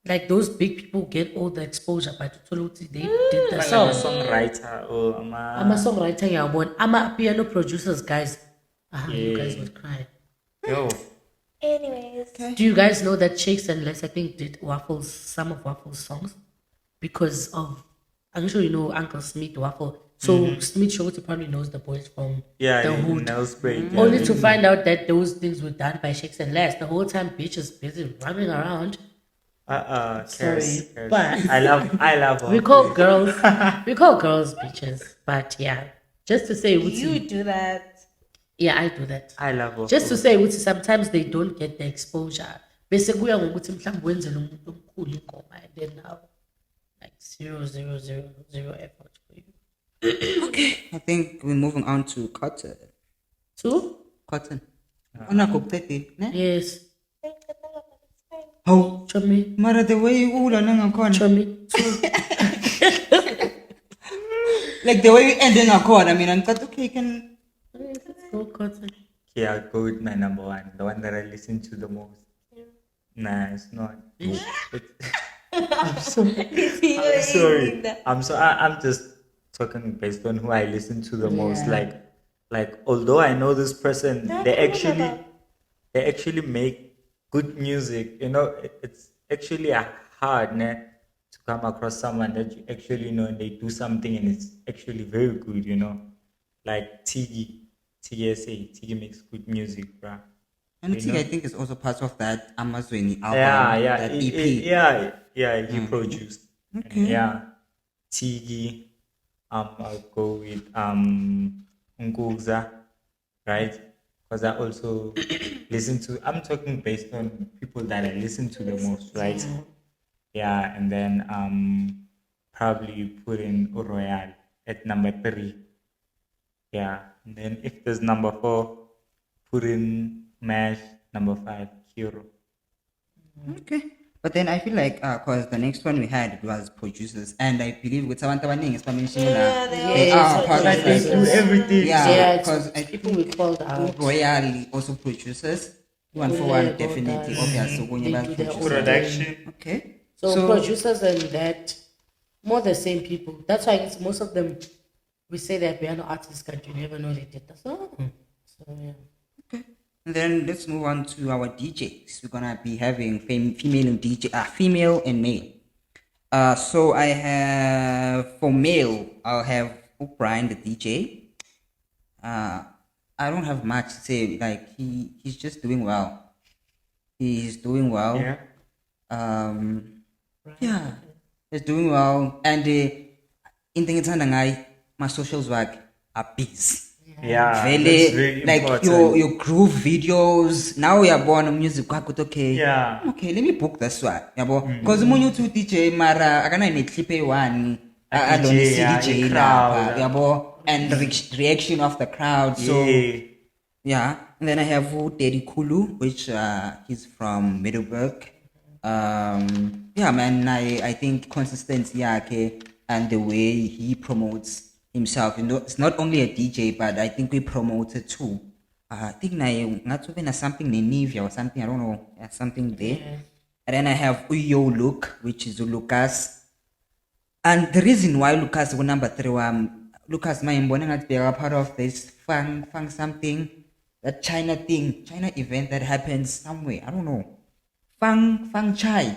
Like those big people get all the exposure, but Toluti they did the I'm a song. songwriter or I'm a songwriter, yeah, but I'm a piano producers, guys. You guys would cry. Yo. Anyways. Do you guys know that Shakes and Les, I think, did some of Waffle's songs because of, I'm sure you know Uncle Smith Waffle. So Smith Shorty probably knows the boys from Yeah, the hood. nail spray. Only to find out that those things were done by Shakes and Les. The whole time, bitch is busy running around. Sorry, but I love we call girls bitches. But yeah, just to say, You do that. yeah, I do that. I love Just to say, sometimes they don't get the exposure. Bese kuya ngokuthi mhlawumbe wenzele umuntu omkhulu ingoma, and then now like 0 effort for you. okay, I think we're moving on to Cotton. Cotton. Ona kokutete, ne? Yes. Oh, Chomi. mara the way you ula nangakhona. Chomi. Like the way you ending ngakhona, mina ngicathi okay, you can Go Cotton. Okay, I'll go with my number 1, the one that I listen to the most. Nah, it's not. I'm sorry. I'm just talking based on who I listen to the most. Like although I know this person, they actually make good music. You know, it's actually hard to come across someone that you actually know and they do something and it's actually very good. You know, like Tiggy makes good music, bruh. and You know? I think is also part of that Amazoni album. Yeah, That EP. he produced. Okay. Yeah, Tiggy. I'll go with Nkugza, right? Because I also listen to. I'm talking based on people that I listen to the most, right? Yeah, and then probably put in Royal at number 3. Yeah, and then if there's number 4, put in Mash. Number 5, Hero. Okay. But then I feel like because the next one we had was producers, and I believe with Samantha Waning, is they are part of They do it. everything. Yeah, it's because I people think we called out. Royal also producers. One for one, definitely. Obvious. So when you They have do their own producers. Production. Okay. So producers and that, more the same people. That's why it's most of them, we say they're piano artists, but you never know they did that song. So yeah. Okay. And then let's move on to our DJs. We're gonna be having female and male. So I have for male, I'll have Brian the DJ. I don't have much to say. Like he's just doing well. He's doing well. Yeah. Yeah, he's doing well. And in the my socials work are busy. Yeah, that's Vele, very like important. your groove videos. Now we are born on music. Okay. Yeah. Okay, let me book this one. Because when you two DJ Mara, I can clip one. A I don't DJ, see yeah, DJ a crowd, yabo, and reaction of the crowd. So Yeah. and then I have Daddy Kulu, which he's from Middleburg. Yeah, man, I think consistency, yeah, okay, and the way he promotes himself. You know, it's not only a DJ, but I think we promote it too. I think not even something Nivea or something. I don't know, something there. Yeah. And then I have Uyo Luke, which is Lucas. And the reason why Lucas was number 3, Lucas, my they are part of this fang something, that China thing, China event that happens somewhere. I don't know. Fang Chai.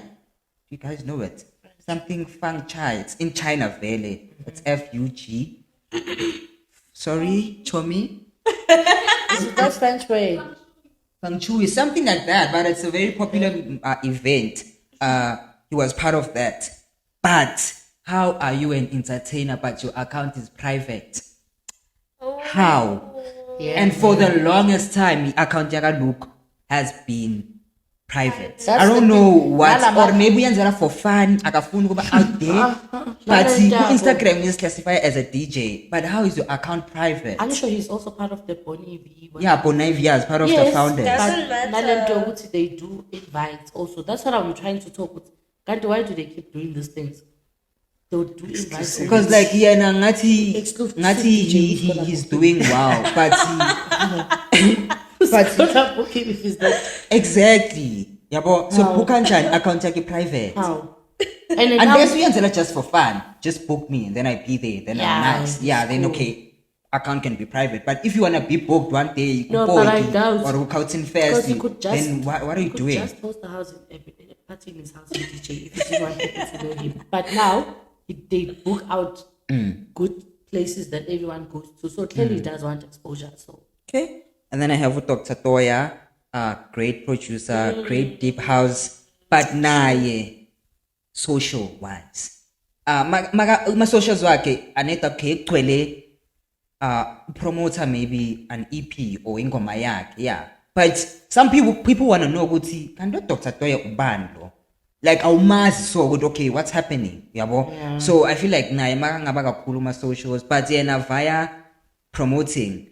You guys know it. Something Fang Chai. It's in China Valley. It's FUG. Sorry, Chomi. That's French way. Fang Chu is something like that, but it's a very popular event. He was part of that. But how are you an entertainer but your account is private? How? Yeah. And for the longest time, the account Yaga Look has been private. That's I don't the know thing. what, Nalama- or maybe it's for fun. Akafuni go out there, but Instagram is classified as a DJ. But how is your account private? I'm sure he's also part of the Bonnie V. Yeah, Bonavia is part of the founders. Doesn't But matter. Nalento Uti, they do invites also. That's what I'm trying to talk with. Kanti, why do they keep doing these things? They'll do invites. Because like yeah, ngati Exclusive ngati he's doing wow, but But not book him if he's not. exactly. Yabo, so How? book kanjani account yakhe private. How? And then Unless now, we answer just for fun, just book me and then I be there. Then Yeah, I'm nice. Yeah, then cool. okay, account can be private. But if you wanna be booked one day, you No, go but I doubt. or Kautin because first, you could just. then what are you could doing? Just host a house in a party in his house in DJ if you didn't want people to know him. But now they book out good places that everyone goes to. So clearly he does want exposure. So Okay. And then I have Dr. Toya, great producer, great deep house, but naye social wise. Ma socials wake aneta ke kwele promoter maybe an EP or ingoma yakhe, yeah. But some people want to know ukuthi kanti Dr. Toya ubani lo? Like awumazi so good, okay, what's happening? Yabo? Yeah. So I feel like naye makangaba kakhulu ma socials, but yena via promoting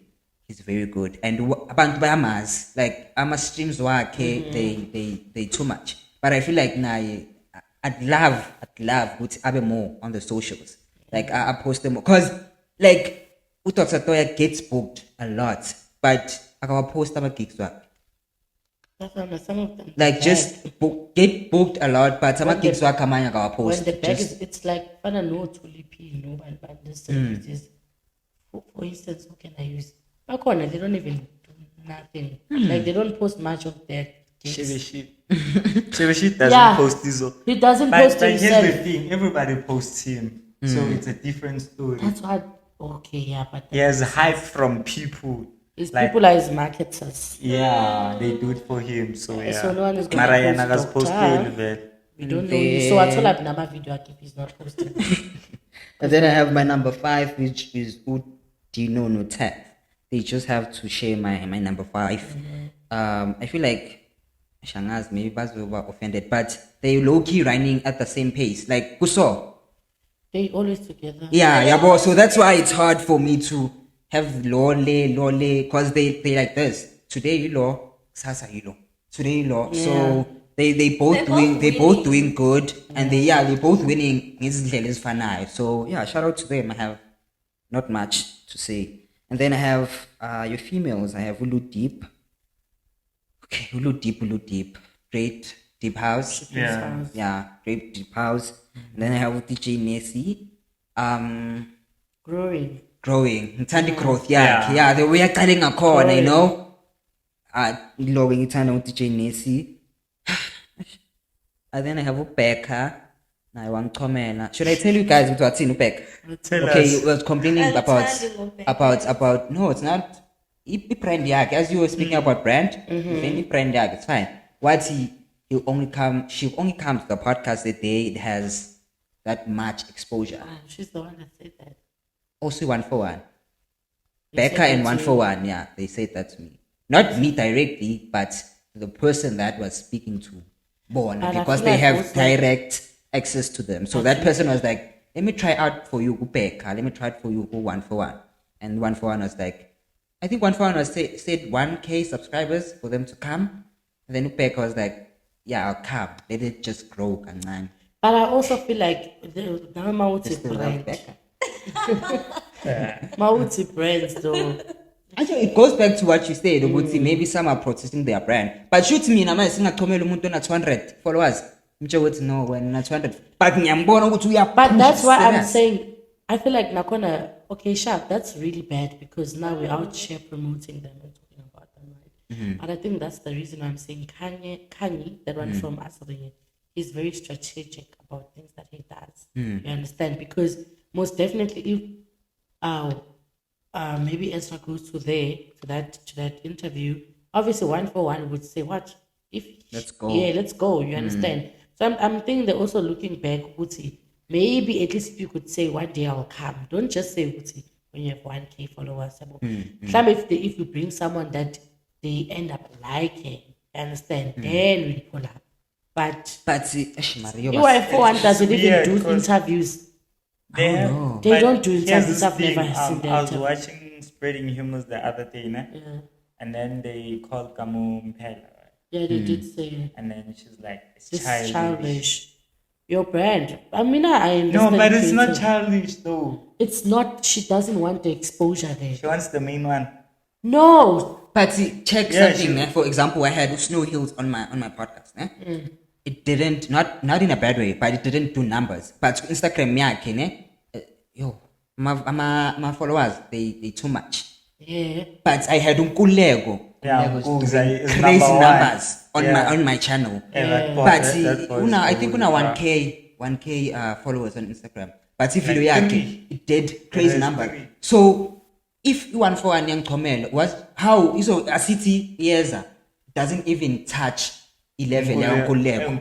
he's very good. And abantu bayamazi, like ama streams wakhe they too much. But I feel like naye I'd love ukuthi abe more on the socials. Like I post them because like Dr. Toya gets booked a lot, but akawa post ama gigs wakhe. that's why some of them. Like just get booked a lot, but some When gigs the- were coming akawa post. When the bag Just- is, it's like fana no tulipi, no, but this services. For instance, who can I use? Makona, they don't even do nothing. Like they don't post much of their gigs. Shebeshi doesn't Yeah. post this. He doesn't But post here's himself. the thing: everybody posts him, so it's a different story. That's what. Okay, yeah, but He has hype from people. his like- people are his marketers. Yeah, they do it for him. So yeah. So no one is gonna Mariana post has Dr. posted well. We don't know. You. So I told him number video if he's not posting. And then I have my number 5, which is Udino no Tap. They just have to share my number 5. I feel like Shanghaz maybe Baz were offended, but they low key running at the same pace. Like Kuso. They always together. Yeah, boss. So that's why it's hard for me to have lole, because they like this. Today you law, Sasa you law. Today you law. So they both doing good, and they both winning. Is fun. So yeah, shout out to them. I have not much to say. And then I have your females. I have Ulu Deep. Okay, Ulu Deep. Great deep house. Yeah. Yeah, great deep house. And then I have DJ Nessie. Growing. Ngithanda growth yakhe. Yeah, the way aqale ngakhona, you know. Lo ngithanda DJ Nessie. And then I have uBecca. Naye wangichomela. Should I tell you guys what's in uBecca? Tell Okay, us. he was complaining I'm about telling uBecca. no, it's not brand yakhe. As you were speaking about brand, any brand yakhe, it's fine. What she only comes to the podcast the day it has that much exposure. She's the one that said that. Also 141. Becca and 141, yeah, they said that to me. Not me directly, but the person that was speaking to Bona, And I because feel they like have also- direct access to them. So that person was like, let me try out for you, Becca. Let me try it for you, 141. And 141 was like, I think 141 was said 1K subscribers for them to come. And then Becca was like, yeah, I'll come. Let it just grow. And But I also feel like the Mauti still love brand. Becca. Mauti brands though. Actually, it goes back to what you said, Uguti, maybe some are protecting their brand. But shoot me, I'm saying umuntu na 200 followers. No, when not 200. But That's why I'm saying, I feel like Nakona, okay, sharp, that's really bad because now we're out here promoting them and talking about them, right? But I think that's the reason I'm saying Kanye, that one from Asari, is very strategic about things that he does. You understand? Because most definitely, if maybe Ezra goes to that interview, obviously 141 would say, "What if? Let's go." Yeah, let's go. You understand? So I'm thinking they're also looking back, Uti. Maybe at least if you could say one day I'll come. Don't just say Uti when you have 1K followers. If you bring someone that they end up liking, understand? Then we pull up. But EY41 doesn't even do because interviews. They but don't do here's interviews. the I've never thing, seen I was that. watching Spreading Humors the other day, Yeah. and then they called Kamu Mpela, Yeah, they did say and then she's like, it's this childish. is childish. Your brand. I mean, I understand. No, but it's not creative. childish though. It's not. She doesn't want the exposure there. She wants the main one. No. But see, check Yeah, something. For example, I had Snow Hills on my podcast. It didn't, not in a bad way, but it didn't do numbers. But Instagram, my followers, they too much. Yeah. But I had Unkulego. Yeah, Ulego's Unkuza doing is crazy number one. numbers on Yeah. my channel. But But I think una 1K followers on Instagram. But if video Like yake, three. it did crazy There's number. three. So if 141 young comment was how so a city yeza doesn't even touch 11 ya Unkulego.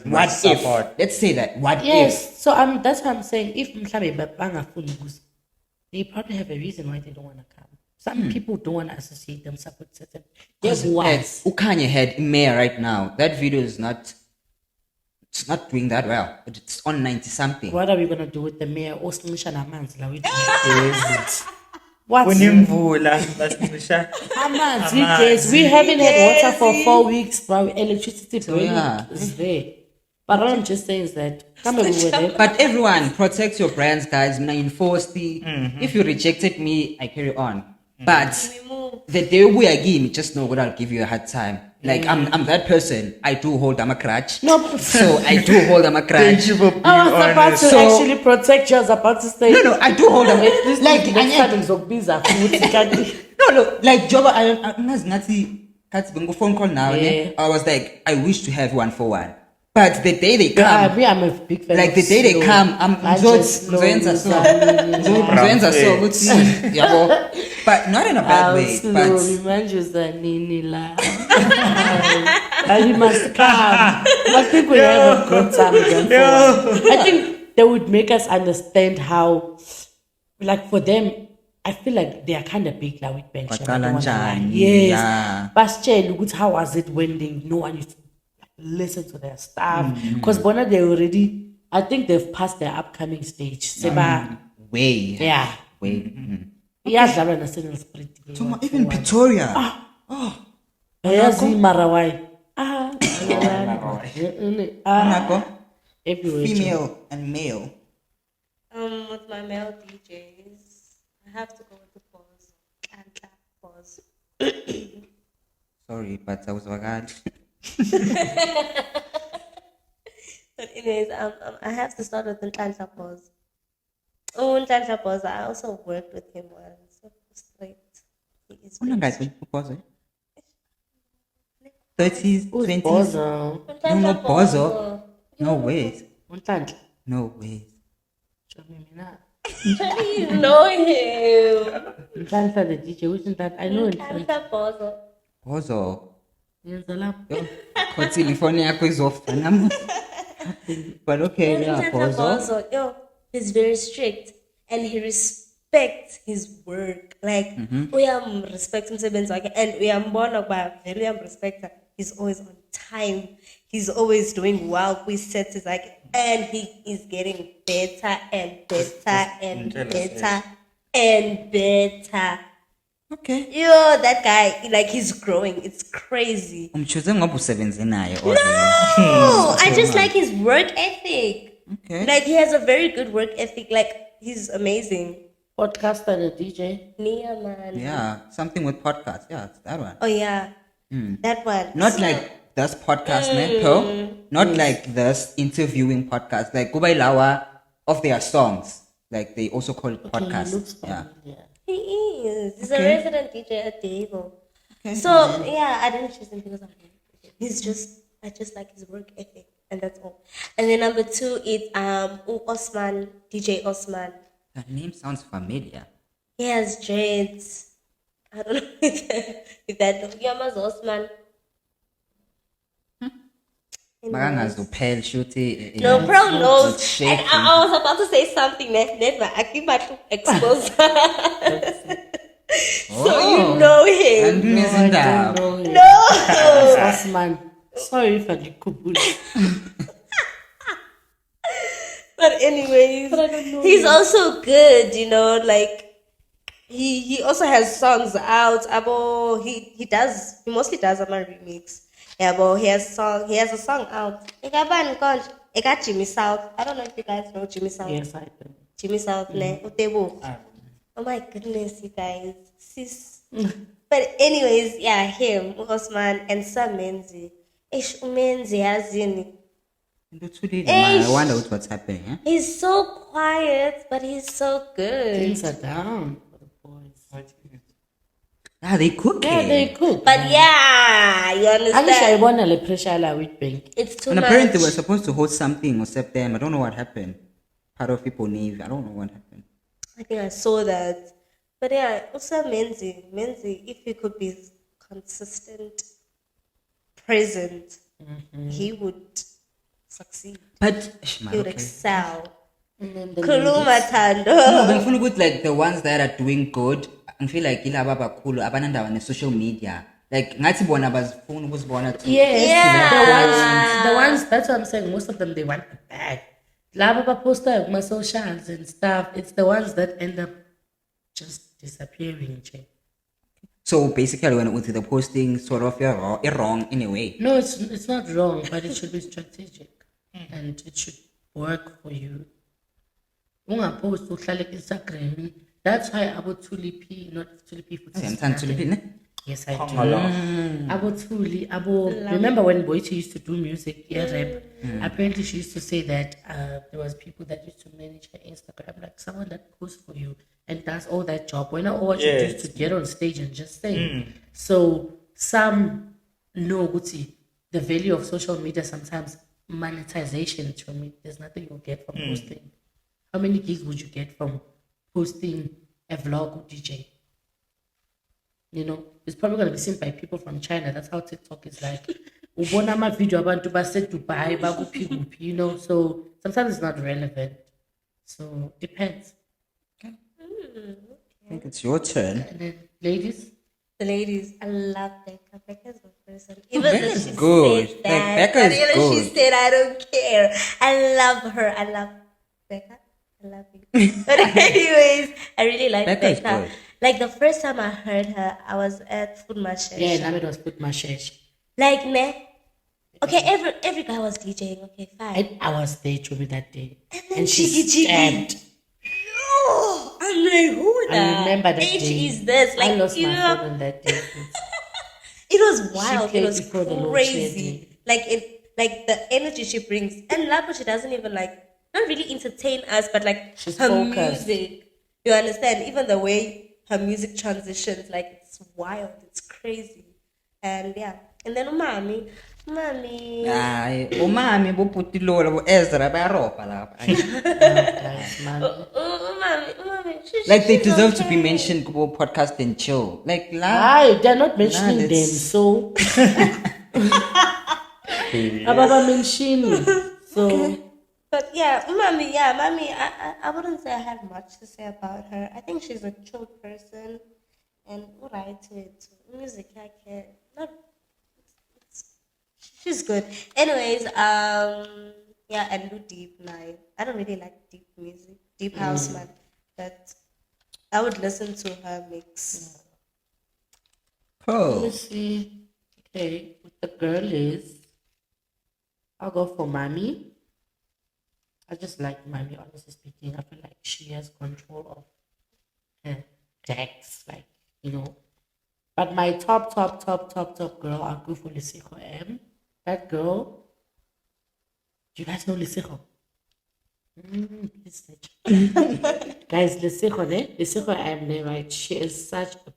What if? Let's say that. What if? Yes. So that's what I'm saying. If mhlambe bangafuni ukuza, they probably have a reason why they don't want to come. Some people don't want to associate themselves with certain. There's ones. Ukanye had mayor right now. That video is not. It's not doing that well. But it's on 90 something. What are we gonna do with the mayor? Osnisha namanzi la with what? Unimvula, basinisha. Amanzi, we haven't had water for 4 weeks, bro. Electricity bill yeah. is there. But what I'm just saying is that come over there. But everyone, protect your brands, guys. Mina enforce the. If you rejected me, I carry on. But the day we are giving, just know what I'll give you a hard time. Like I'm that person. I do hold them a crutch. No, So I do hold them a crutch. Thank you for being I was about honest. to So- actually protect you. I was about to say. No, I do hold them. At least Like next time ngizokubiza futhi. no, like Joba, I phone call now. Yeah. I was like, I wish to have 141. But the day they come, Me, I'm a big fan. like the of day they slow. come, I'm Not just slow, yeah, but not in a bad way. slow. But Remind you that Nini la. And he must come. I think we have a good time again. I think they would make us understand how, like for them, I feel like they are kind of big now with bench. Njani, Yes. yeah. But look, how was it when no one used to listen to their stuff? Because Bona, they already, I think they've passed their upcoming stage. Seba, way, yeah. way. Yeah, Zara National Spirit. So even Pretoria. Yazi Marawai. Onako, Everywhere. female and male. With my male DJs, I have to go with the pause. And that pause. Sorry, but I was vagad. But anyways, I have to start with Ntanhla pause. Oh, Ntanhla pause. I also worked with him once. Straight. He is Una very guys, straight. what pause? 30s, Who's 20s. Bozo? You know Bozo? No ways. Unhlanhla. No ways. Show me mina. How do you know him? Unhlanhla the DJ. Which Unhlanhla? I know Unhlanhla. Ntanhla pause. Bozo. Yenza lapho. Yo, khotsi phone yakho izofana. But okay, yeah, Ntanhla Bozo. Bozo, yo, he's very strict and he respect his work. Like, we am respecting Seben's work, and we am born about very respect. He's always on time. He's always doing well. We set his like, and he is getting better and better and better and better. Okay. Yo, that guy, like, he's growing. It's crazy. Umchuze ngoba usebenze naye. No, I just like his work ethic. Okay. Like, he has a very good work ethic. Like, he's amazing. Podcaster and a DJ. Nia, man. Yeah, something with podcast. Yeah, it's that one. Oh, yeah. That one. Not like this podcast, man, Pearl. Not like this interviewing podcast. Like Kubai Lawa of their songs. Like they also call it podcast. He looks Yeah. familiar. He is. He's Okay. a resident DJ at Diego. Okay. So, yeah, I didn't choose him because of him. I just like his work ethic. And that's all. And then number 2 is Osman, DJ Osman. That name sounds familiar. He has dreads. I don't know if that Yamas Osman. Makangazuphela shuthi. No, Pearl knows. It's And shaking. I was about to say something never. I keep about to expose. So you know him. And Miss I Ndaba. don't know him. No. Osman. Sorry if I did. But anyways, But I don't know he's him. also good, you know, like he also has songs out. Abo he mostly does a remix. Yeah, but he has a song out. I got Jimmy South. I don't know if you guys know Jimmy South. Yes, I do. Jimmy South ne Utebo. Oh my goodness, you guys. Sis. But anyways, yeah, him, Osman, and Sam Menzi. Ish Menzi has in. I wonder what's happening. Huh? He's so quiet, but he's so good. Things are down for the boys. Ah, they cook. Yeah, they cook. But yeah, you Actually, I understand. want to pressure la with bank. It's too And much. apparently they were supposed to host something in September. I don't know what happened. Part of people Navy. I don't know what happened. I think I saw that. But yeah, also Menzi, if he could be consistent, present, he would succeed. But He would excel. And then the Kuluma ladies- Tando. no, bengifuna ukuthi like the ones that are doing good, I feel like ilaba abakhulu abanandaba ne-social media. Like ngathi bona bazifuna ukuzibona too. Yes, Yeah. the ones. That's what I'm saying. Most of them they want the bag. Laba poster my socials and stuff. It's the ones that end up just disappearing. Che. So basically when with the posting sort of you're wrong in a way. No, it's not wrong, but it should be strategic and it should work for you. Ungapost uhlale Instagram. That's why about Tulipi, not Tulipi for Siyamthanda Tulipi, ne? Yes, I do. Abo Tuli, remember when Boichi used to do music, rap? Apparently, she used to say that there was people that used to manage her Instagram, like someone that posts for you and does all that job. When I always used to get on stage and just sing. So some know Guti, the value of social media. Sometimes monetization from it. There's nothing you'll get from posting. How many gigs would you get from posting a vlog or DJ? You know, it's probably going to be seen by people from China. That's how TikTok is like. Ubona ma video abantu base Dubai, baguphi guphi, you know. So sometimes it's not relevant. So depends. I think it's your turn. And then ladies, The ladies, I love Becca. Becca's my person. Even though Becca's she good. said Like, that, Becca but is even though she good. said I don't care. I love her. I love Becca. I love you. But anyways, I really like Becca is Becca. good. Like the first time I heard her, I was at Food Marché. yeah, Named was put my shesh. Like ne. Okay, every guy was DJing. Okay, fine. I was there to me that day. then And she Jiggy stabbed. No, I'm like, who the I remember that H day. is this? Like, I lost you my know, phone on that day. it was wild. It played was before the load crazy. Like the energy she brings, and Lapo, she doesn't even like not really entertain us, but like She's her focused. music. You understand? Even the way her music transitions, like it's wild. It's crazy, and yeah. And then mommy. Hayi, umami bophutilola bo Ezra bayaropa lapha. Guys, man. Mommy. Like they deserve to be mentioned kubo podcast and chill. Like la. Aye, they're not mentioning them, that's- so. Ababa mentioning. So, But mommy, I wouldn't say I have much to say about her. I think she's a chill person and alright to it. Music, I care. Not, she's good. Anyways, and do deep night. I don't really like deep music, deep house, man. But I would listen to her mix. Oh. Let's see. Okay, what the girl is. I'll go for Mommy. I just like Mommy, honestly speaking. I feel like she has control of her decks, like, you know. But my top girl, I'll go for Lesego M. That girl, do you guys know Lesego? Please search. Guys, Lesego M, right? She is such a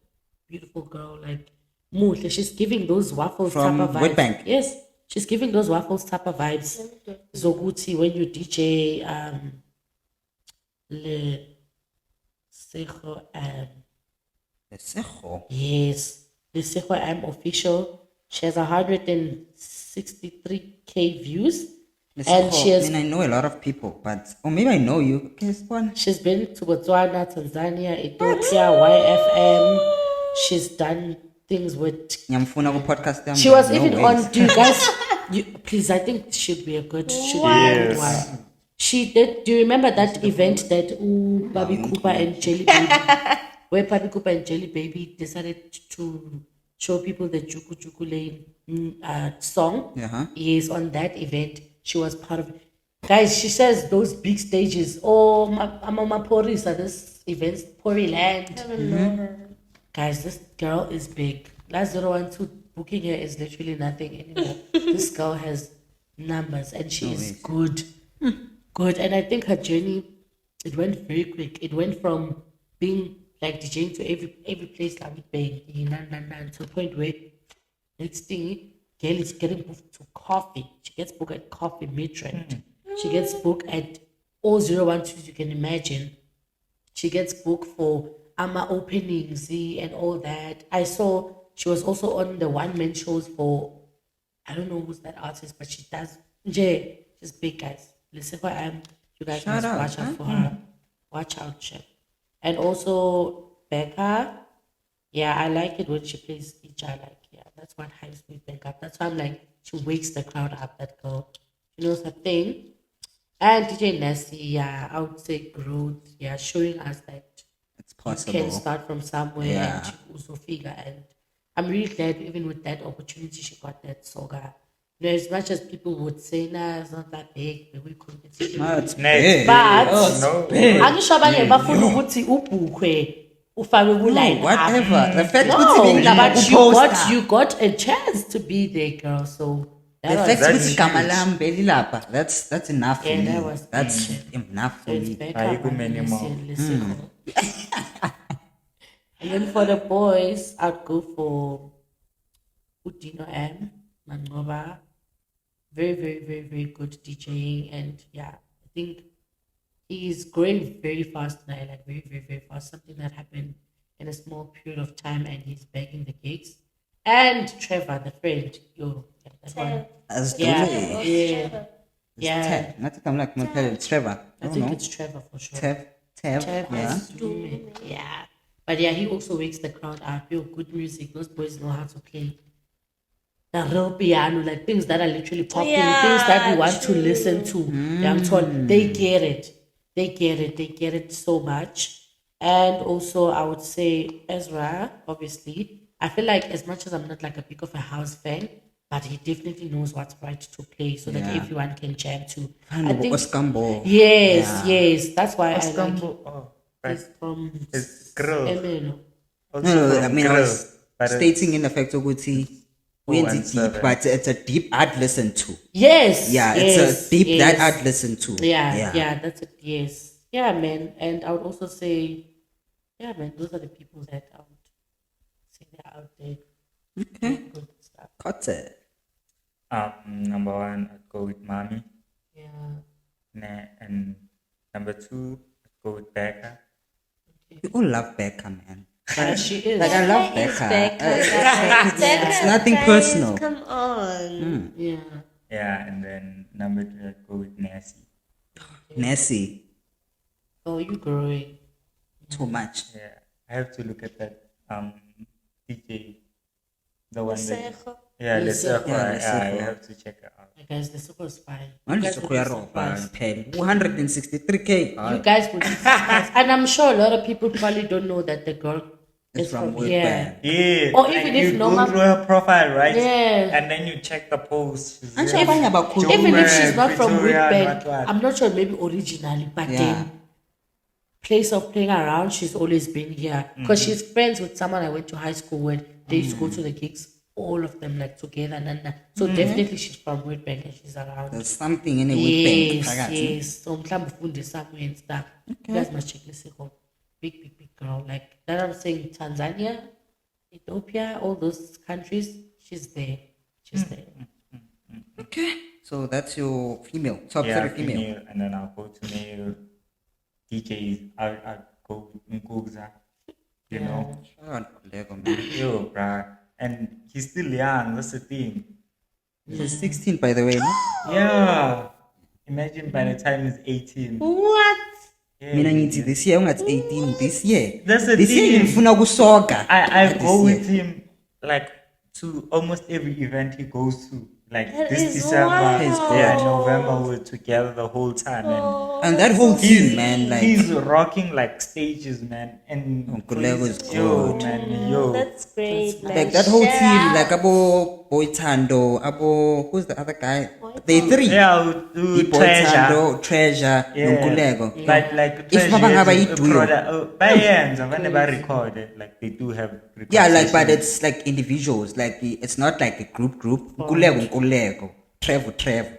beautiful girl, like, Muhle. She's giving those waffles From type of vibes. Witbank? Yes, she's giving those waffles type of vibes. Zoguti, when you DJ Lesego M. Lesego. Yes, Lesego M official. She has 163k views. And she has, I mean, I know a lot of people, but or maybe I know you. Guess one. she's been to Botswana, Tanzania, Ethiopia, YFM. She's done things with. Nyamfuna ku podcast yami. She was No even ways. on. Do you guys? Please, I think should be a good. Should be a good one. She did. Do you remember that event that Bobby Cooper and Jelly Baby, where Bobby Cooper and Jelly Baby decided to show people the Juku Juku Lane song? Uh-huh. Yes, on that event, she was part of it. Guys, she says those big stages. Oh, I'm on my Porisa, this event's Pori Land. I don't know her. Guys, this girl is big. Last 012 booking her is literally nothing anymore. This girl has numbers and she is good. Good. And I think her journey, it went very quick. It went from being like DJing to every place like with bang, to a point where next thing, girl is getting booked to coffee. She gets booked at Coffee Midrand. She gets booked at all 012 you can imagine. She gets booked for AMA openings and all that. I saw she was also on the one-man shows for, I don't know who's that artist, but she does. She's big, guys. Listen who I am. You guys must watch out for her. Watch out, chef. And also Becca. Yeah, I like it when she plays each other. Like, yeah, that's what hypes me back up. That's why I'm like, she wakes the crowd up, that girl. She knows her thing. And DJ Nasty, yeah, I would say growth. Yeah, showing us that It's possible. you can start from somewhere Yeah. and you also figure. And I'm really glad even with that opportunity she got that soga. You know, as much as people would say, nah, it's not that big, but we competition. No, it's Next. big. But No. angisho abanye bafuna ukuthi ubhukwe ufake ku-line up. Whatever. The fact No, ukuthi but uposta. you got a chance to be there, girl. So The that fact was ukuthi igama lami belilapha, that's enough for Yeah, me. that was That's big. enough for so it's me. back Are you up good and anymore? listen. And then for the boys, I'd go for Udino M, Mangoba. Very, very, very, very good DJing. And yeah, I think he's growing very fast now, like very, very, very fast. Something that happened in a small period of time and he's bagging the gigs. And Trevor, the friend, yeah, that one. As Yeah, Dule. yeah, yeah. Tev. Not that I'm like it's Trevor. I think it's Trevor for sure. Tev. Trevor Yeah. Stume. Yeah. But yeah, he also wakes the crowd up. Yo, good music. Those boys know how to play the real piano, like things that are literally popping, Yeah, things that we want true. to listen to. Yeah, I'm told they get it. They get it. They get it so much. And also, I would say Ezra, obviously. I feel like as much as I'm not like a big of a house fan, but he definitely knows what's right to play so that Yeah. everyone can jam to. I think Oskambo. Yes, Yeah. yes. That's why I like Oskambo. Oh, He's from It's girl. Emeno. Also I mean, I girl, was but stating in the fact of Guti, when it's deep, 017. but it's a deep I'd listen to. Yes. Yeah, yes, it's a deep yes. that I'd listen to. Yeah, that's it. Yes. Yeah, man. And I would also say, yeah, man, those are the people that I would say they're out there. Okay. Good stuff. Got it. Number one, I'd go with Mommy. Yeah. And number two, I'd go with Becca. We all love Becca, man. Yeah, she is. Like I love Where is Becca. Becca? It's nothing Guys, personal. Come on. Yeah. Yeah, and then number three, I'd go with Nancy. Nessie. Oh, you growing. Too much. Yeah, I have to look at that DJ, the one that. Lesego. Yeah, Lesego. yeah, Lesego. I have to check it out. You guys, the super is fine. You Manje guys would be surprised. 263K. You guys would be surprised. And I'm sure a lot of people probably don't know that the girl It's is from from World here. Bank. Yeah, Or like even if you no go one- through her profile, right? Yeah. And then you check the post. She's Anje there. abanye abakhulu. Even if Joburg, she's not from Pretoria, Whitbank, what. I'm not sure maybe originally, but Yeah. then place of playing around, she's always been here. Because she's friends with someone I went to high school with. They used to go to the gigs, all of them like together. So definitely she's from Whitbank and she's around. There's something in a Whitbank. Yes, phakathi. yes. So mhlawumbe ufunde somewhere and stuff. You guys must check this out. Big girl. Like that I'm saying Tanzania, Ethiopia, all those countries, she's there. She's there. Okay. So that's your female. Top Yeah, 3 female. and then I'll go to male DJs. I'll go Ngugza, you know. Shout out Lego, man. Yo, bruh. And he's still young, that's the thing. He's 16, by the way. No? Yeah. Imagine by the time he's 18. What? Yeah, Mina ngithi this year ungathi 18 this year. That's the This year thing. ngifuna ukusoka. I This go year. with him like to almost every event he goes to. Like That this is December, wild. yeah, November, we're together the whole time. And that whole team, man, like He's rocking like stages, man. And Uncle Lego is yo, good. man, yo. That's great. like that whole shout team, out. like Abo Boy Tando, Abo who's the other guy? They 3. Yeah, we do Boy treasure. Tando, Treasure, Yeah. Nonkulego. Like If Baba Treasure ngaba is a yiduo. product- by hands, I've never recorded. Like they do have record Yeah, like but sessions. it's like individuals, like it's not like a group. Nkulego, Trevo,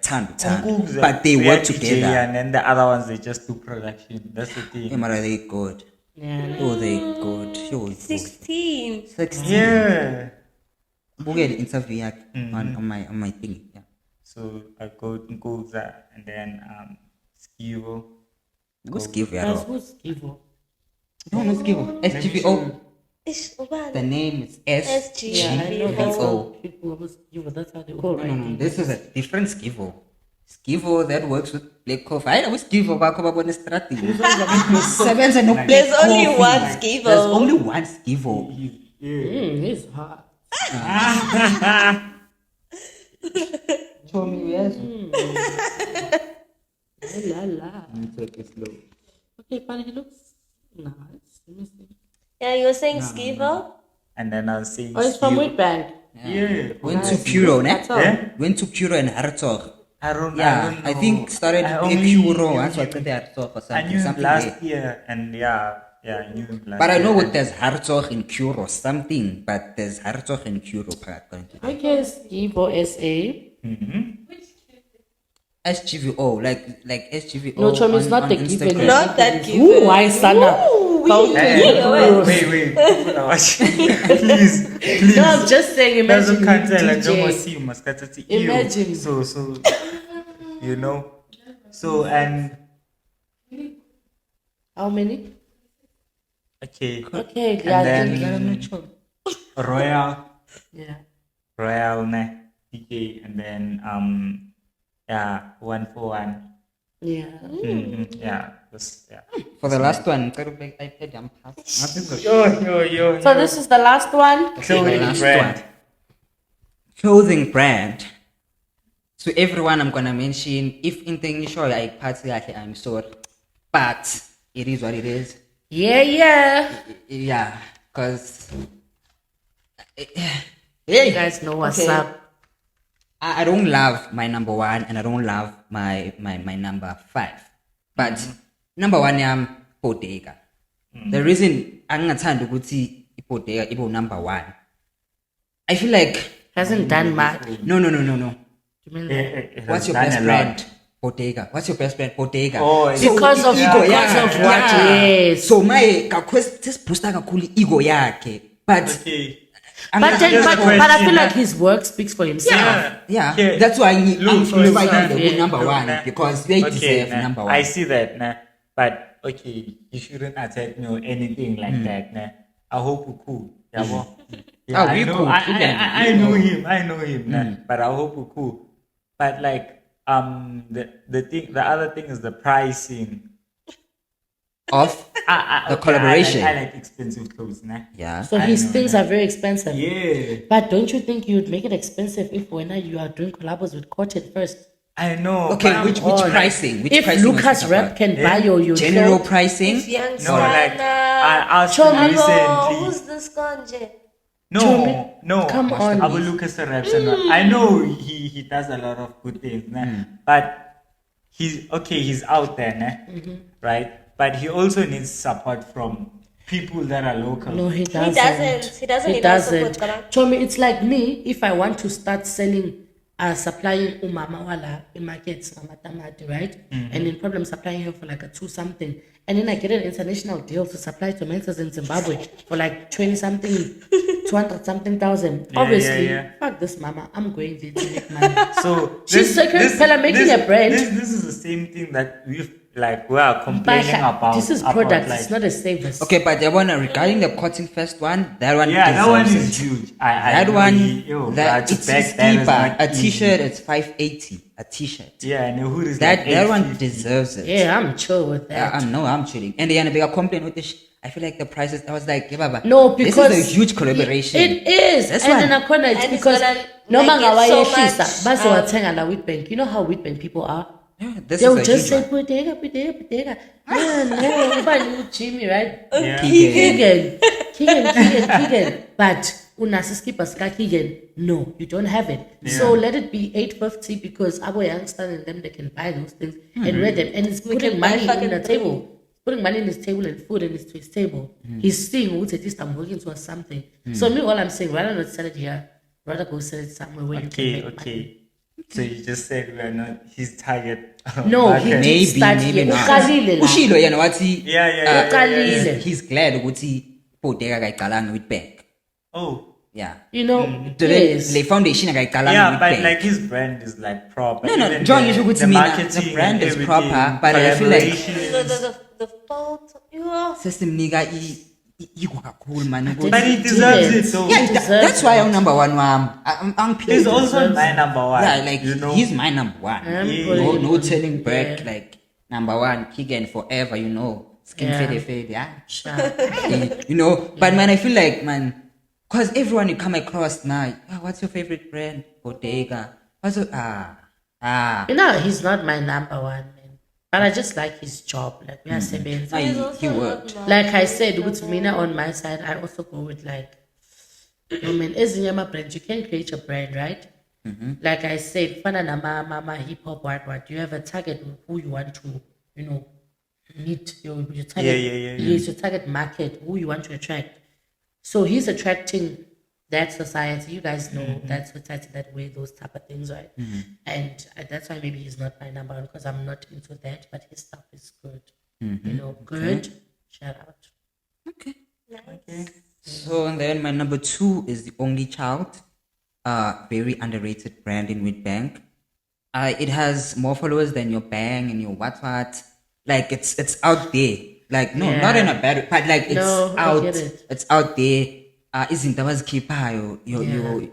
Tando. Ngugza, But they we work are DJ, together. and then the other ones they just do production. That's the Yeah, thing. man, they good. Yeah. Oh, they good. Yo, 16. 16. Yeah. Buke the interview yakhe on my thing. Yeah. So I go to Ngugza and then Skivo. Who's give Guys, ya? who's Evo? No, no Skivo. SGVO. Ish, The what? name is S G Yeah, I know V that's O. how people who's Evo. That's how they all No, write. this is a different Skivo. Skivo that works with Black Coffee. I know Skivo bakho babona strategy. Sebenza no Black There's only Coffee. one Skivo. There's only one Skivo. It's hot. Show me yes. La la. Take it slow. Okay, but he looks nice. Let me see. Yeah, you were saying Skivo? And then I'll say Oh, he's from Skivo. Whitbank. Yeah. Went to Puro, ne? That's all. Yeah? Went to Puro and Hartog. I don't Yeah, know. I think started I at only Puro. knew That's why I him- said Hartog or I something. knew him Something last there. year, and yeah, I knew him last But I know year. what there's Hartog in Puro, something. But there's Hartog in Puro. Okay, Evo SA. SGVO, like SGVO. No, Chom, it's on- not on the Instagram. given. Not that given. Ooh, why, Sana? Count Hey, euros. wait, people are watching. Please. No, I'm just saying, imagine Doesn't cancel and don't DJ. see you must cut it. Imagine. So, you know. So, and, How many? okay. Okay, yeah, And then, then yeah. Royal, DJ, and then, yeah, 141. Yeah. Yeah, that's, yeah. For the last one, I jump past. Yo. So this is the last one. Clothing last brand. one. Clothing brand. So everyone I'm gonna mention, if in the show I party, I'm sorry, but it is what it is. Yeah. Yeah, cause You hey, guys know what's okay. up. I don't love my number 1 and I don't love my number 5. But number 1 Bodega. The reason angathanda ukuthi iBodega ibo number 1. I feel like Hasn't done much. no. You mean that? It has What's your done best a lot. brand? Bodega. What's your best brand? Bodega. Oh, it's- Because of ego what? Yes. So my this booster kakhulu ego yakhe. But Okay. But then, Just a but I question, feel like his work speaks for himself. yeah, Yeah. that's why I'm Look, fighting the yeah. number Look, 1 because they deserve number 1. I see that, but okay, you shouldn't attack me or anything like that. I hope you're cool. Yeah, yeah, Oh, I we know, cool. I know him, but I hope you're cool. But like, the other thing is the pricing of the collaboration. I like expensive clothes, nah. Yeah. So his things are very expensive. Yeah, But don't you think you'd make it expensive if when you are doing collabs with Cotton first? I know. Okay, but- which pricing? Which If pricing Lucas was Rap can buy your general clothes, pricing? If young No, like I asked Show him me. recently. who's this conje? No. Come on. Abu Lucas raps and all. I know he does a lot of good things, nah. But he's out there, nah? Right? But he also needs support from people that are local. no, he doesn't. He doesn't need our support, come on. Show me, it's like me, if I want to start selling, supplying umama wala in markets, matamati, right? And in problem supplying her for like a 2 something. And then I get an international deal to supply tomatoes in Zimbabwe for like 20 something, 200 something thousand. Obviously, fuck this mama, I'm going there to make money. So She's making a brand. This is the same thing that we are complaining about. This is about, product, like, it's not a service. Okay, but that one regarding the cotton first one, that one that one deserves is it. huge. That one, that to it's back that is steeper. not A easy. t-shirt, it's 580. A t-shirt. Yeah, and the hood is That like one 850. deserves it. Yeah, I'm chill with that. I'm chilling. And then they are complaining with this. I feel like the prices. I was like, yeah, baba. No, because this is a huge collaboration. It is. That's and why. then Akona, it's And it's because gonna no make man it so awayeshisa. much, Basi wathenga la Wheatbank. You know how Wheatbank people are. Yeah, this They'll is a just huge say one. putega. No, but Jimmy, right? Yeah. Keegan. But unasiskipa ska Keegan. No, you don't have it. So let it be 850 because our youngsters and them they can buy those things and wear them. And it's putting can buy money fucking in the table. Putting money in his table and food to his table. He's seeing what's at least I'm working towards something. So me, all I'm saying, rather not sell it here, rather go sell it somewhere where you can make money. Okay. So you just said we are not his target. No, he market. did start Maybe here. not. Uqalile la. Ushilo yena wathi Yeah. Uqalile. he's glad ukuthi bodega kayiqalanga with bank. Oh. Yeah. You know, Le yes. foundation kayiqalanga Yeah, with but bank. like his brand is like proper. No, Even John, the- you should go to the me now. marketing The brand and is everything, proper, but I feel like- collaborations. The photo, you know. Sesimnika iko kakhulu man. But he deserves it though. Yeah, deserves that's why it. I'm number one. I'm He's also my number one. Yeah, like you know. he's my number one. I'm Yeah. putting him No on turning back. there. Like number one, Keegan forever. You know, skin Yeah. fade. Yeah. Sure. You know, but man, I feel like man, cause everyone you come across now, what's your favorite brand? Bodega. What's your, You know, he's not my number one, man. But I just like his job. Like, we are seven. he worked. Like I said, with Mina on my side, I also go with like, I mean, as in my brand, you can create your brand, right? Like I said, fana na mama hip hop what you have a target of who you want to, you know, meet your target. Yeah. Yes, your target market, who you want to attract. So he's attracting that society. You guys know that society that way those type of things, right? And that's why maybe he's not my number one because I'm not into that. But his stuff is good. You know, good. Shout out. Okay. Okay. So and then my number 2 is the Only Child. Very underrated brand in Wheatbank. It has more followers than your Bang and your what. Like it's out there. Like no, not in a bad, but like it's No, I out. get it. It's out there. Isn't that was your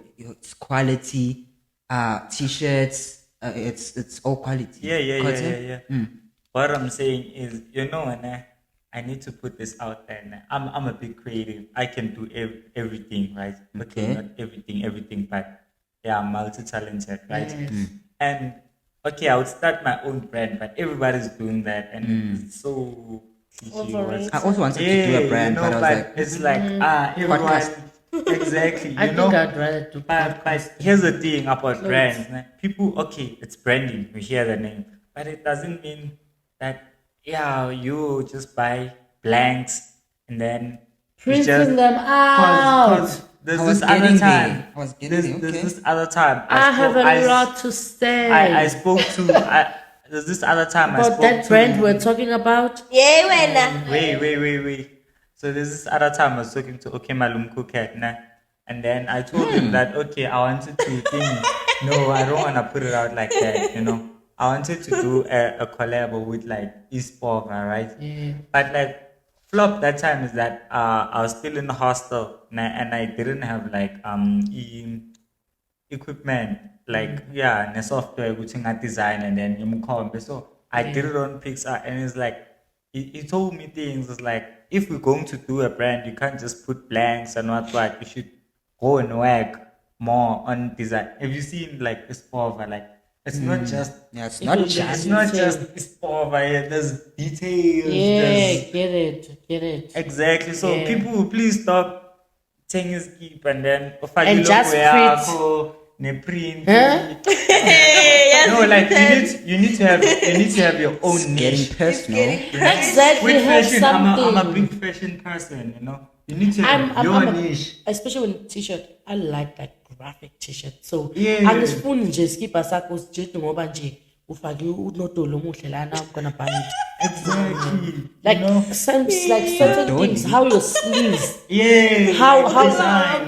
quality t-shirts. It's all quality. Yeah. What I'm saying is, you know, and I need to put this out there. And I'm a big creative. I can do everything, right? Okay. Not everything, but yeah, I'm multi-talented, right? Yes. And okay, I would start my own brand, but everybody's doing that, and it's so cliche. Overrated. I also wanted to do a brand, you know, but I was like, it's like everyone exactly. I You know, think I'd rather do but here's the thing about brands. People, okay, it's branding. We hear the name, but it doesn't mean that you just buy blanks and then you printing just them out. Cause there's I was this other getting time. there. I was getting There's, there, there's okay. this other time. I have a lot to say I spoke to. There's this other time I about spoke that to. brand we're talking about. Yeah, when Wait. So there's this other time I was talking to Malumko Ketna, and then I told him that okay, I wanted to think. No, I don't want to put it out like that. You know, I wanted to do a collab with like eSport, right? Yeah. But like flop that time is that I was still in the hostel and I didn't have like equipment, like yeah, the software which I design and then you come. So I did it on Pixar, and it's like he told me things. It's like if we're going to do a brand, you can't just put blanks and what. You should go and work more on design. Have you seen like this over like? It's not just it's not it's just not just it's over here. There's details. There's, get it. exactly. So Yeah. people will please stop taking skip and then And just print. Huh? No, like you need to have your own getting niche. personal. Exactly, With have fashion, I'm a something. big fashion person. You need to have your I'm niche. especially when t-shirt, I like graphic t-shirt. So Yeah. angisifuni nje skipper sakho sijede ngoba nje ufake unodolo omuhle lana I'm gonna buy it. Exactly. Like you know? some like certain things, how your sleeves, Yeah. how design,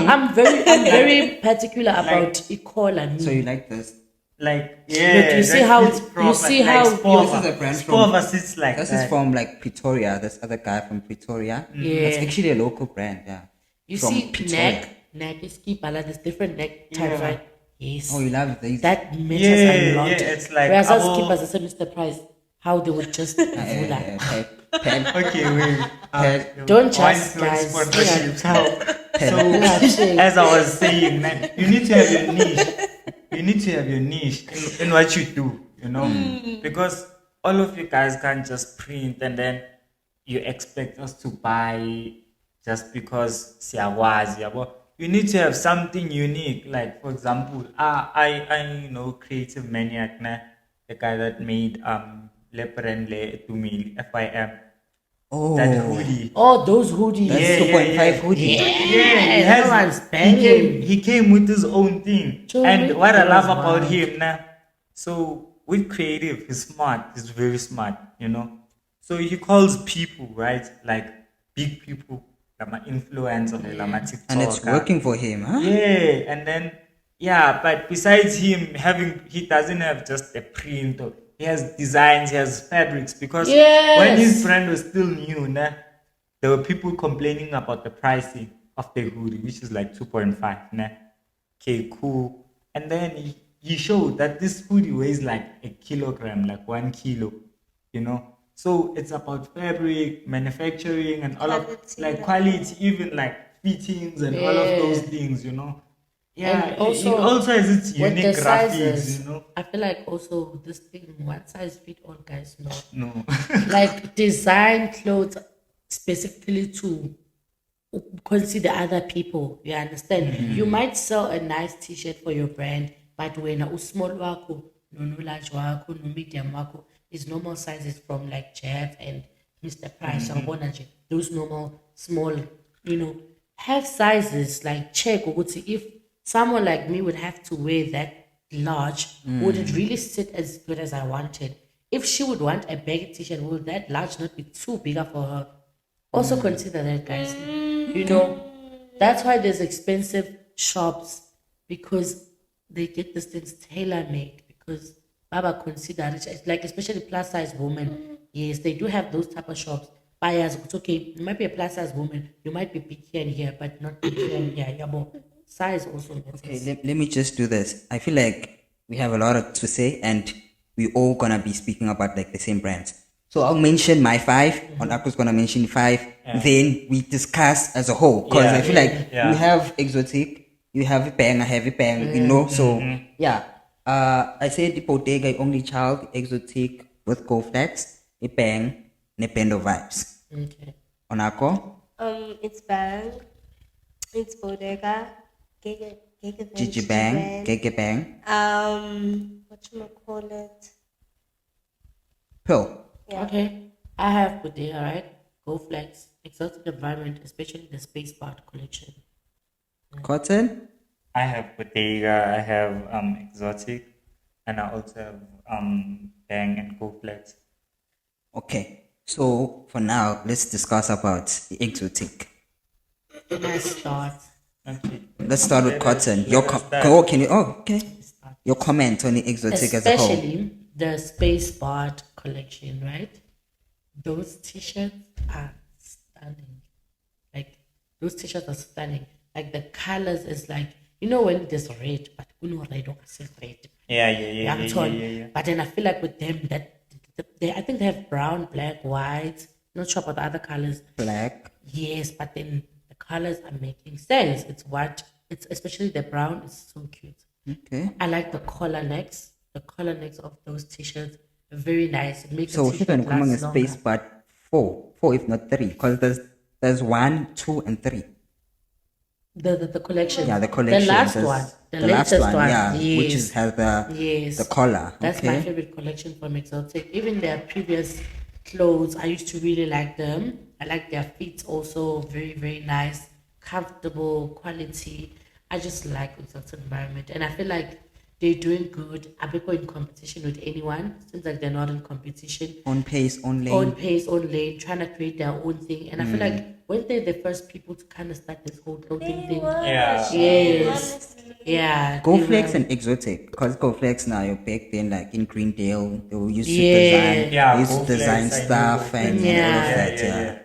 I'm very particular about equal and So you like this? like yeah. But you see that how- fits you proper. see like how Spova. This is a brand from- Spova sits like This that. is from like Pretoria. This other guy from Pretoria. Yeah. It's actually a local brand. Yeah. you from see Pretoria. neck is skipper, like there's different neck types, Yeah. right? Yes. Oh, you love these? That matters Yeah, a lot. yeah, it's like whereas us our- keepers, I said Mr. Price, how they would just do that. Pen. Okay, wait. Don't One just, to guys, sponsorships. Yeah, So, as I was saying, man, you need to have your niche. You need to have your niche in what you do, because all of you guys can't just print and then you expect us to buy just because siyawazi, yabo. You need to have something unique. Like for example, I know Creative Maniac, the guy that made Leperenle Tumil FIM. Oh. That hoodie. Oh, those hoodies. That's Yeah, 2.5 yeah. hoodie. He that one's banging. he came with his own thing. True, And what I it love was about wild. him now, so with creative, he's smart. He's very smart, So he calls people, right? Like big people, like my influencer, like my TikTok. And it's working for him, huh? Yeah, and then but besides him he doesn't have just a print. He has designs, he has fabrics. Because when his brand was still new, there were people complaining about the pricing of the hoodie, which is like 2.5. Okay, cool. And then he showed that this hoodie weighs like a kilogram, like 1 kilo. So it's about fabric, manufacturing, and all of like quality, even like fittings and all of those things. Yeah, And it also also has its with unique the graphics. sizes, I feel like also this thing, one size fit all, guys, no. No. Like design clothes specifically to consider other people. You understand? You might sell a nice t-shirt for your brand, but when a small wako, no large wako, no medium wako, is normal sizes from like Jet and Mr. Price or Bonaji. Those normal small, have sizes like check or if someone like me would have to wear that large, would it really sit as good as I wanted? If she would want a baggy t-shirt, will that large not be too bigger for her? Also consider that, guys. That's why there's expensive shops, because they get these things tailor-made, because Baba consider it, like especially plus-size women. Yes, they do have those type of shops. Buyers, it's okay, you might be a plus-size woman, you might be big here and here, but not big here and here. Yeah, but size also matters. Okay, let me just do this. I feel like we have a lot to say, and we all gonna be speaking about like the same brands. So I'll mention my 5, Onako's gonna mention 5, then we discuss as a whole. Because I feel like you have Exotic, you have Bang, I have Bang, so yeah. I said the Bodega Only Child, Exotic with Go Flats, a Bang, Nependo Vibes. Okay. Onako? It's Bang, it's Bodega, Gigi Bang, Gege Bang, whatchamacallit? Pearl. Yeah. Okay. I have Bodega, right? Go Flex, Exotic Environment, especially the Space Part collection. Cotton? I have Bodega, I have Exotic, and I also have Bang and GoFlex. Okay, so for now, let's discuss about the Exotic. Can I start? Okay. Let's start with Cotton. Okay. Your comment on the Exotic as a whole. Especially the Space Part collection, right? Those t-shirts are stunning. Like, those t-shirts are stunning. Like, the colors is like, you know when there's red, but we know red or red. Yeah. But then I feel like with them I think they have brown, black, white. Not sure about the other colors. Black. Yes, but then the colors are making sense. It's especially the brown is so cute. Okay. I like the collar necks. The collar necks of those t-shirts are very nice. It makes So the here t-shirt can come in a last space, longer. but four if not 3, because there's 1, 2, and 3. The collection. Yeah, the collection. The last There's one. The last latest one. yeah, Yes. which has Yes. the collar. That's my favorite collection from Exotic. Even their previous clothes, I used to really like them. I like their feet also. Very, very nice. Comfortable, quality. I just like Exotic environment. And I feel like they're doing good. I'm not in competition with anyone. Seems like they're not in competition. On pace, on lane. On pace, on lane, trying to create their own thing. And I feel like weren't they the first people to kind of start this whole clothing thing? Yeah. Yes. Honestly. Yeah. Go they Flex were- and Exotic, because Go Flex now, you're back then, like in Greendale, they were used to Yeah. design, Yeah, they used Go to Flex, design I know stuff Go and Flex. all of Yeah. that.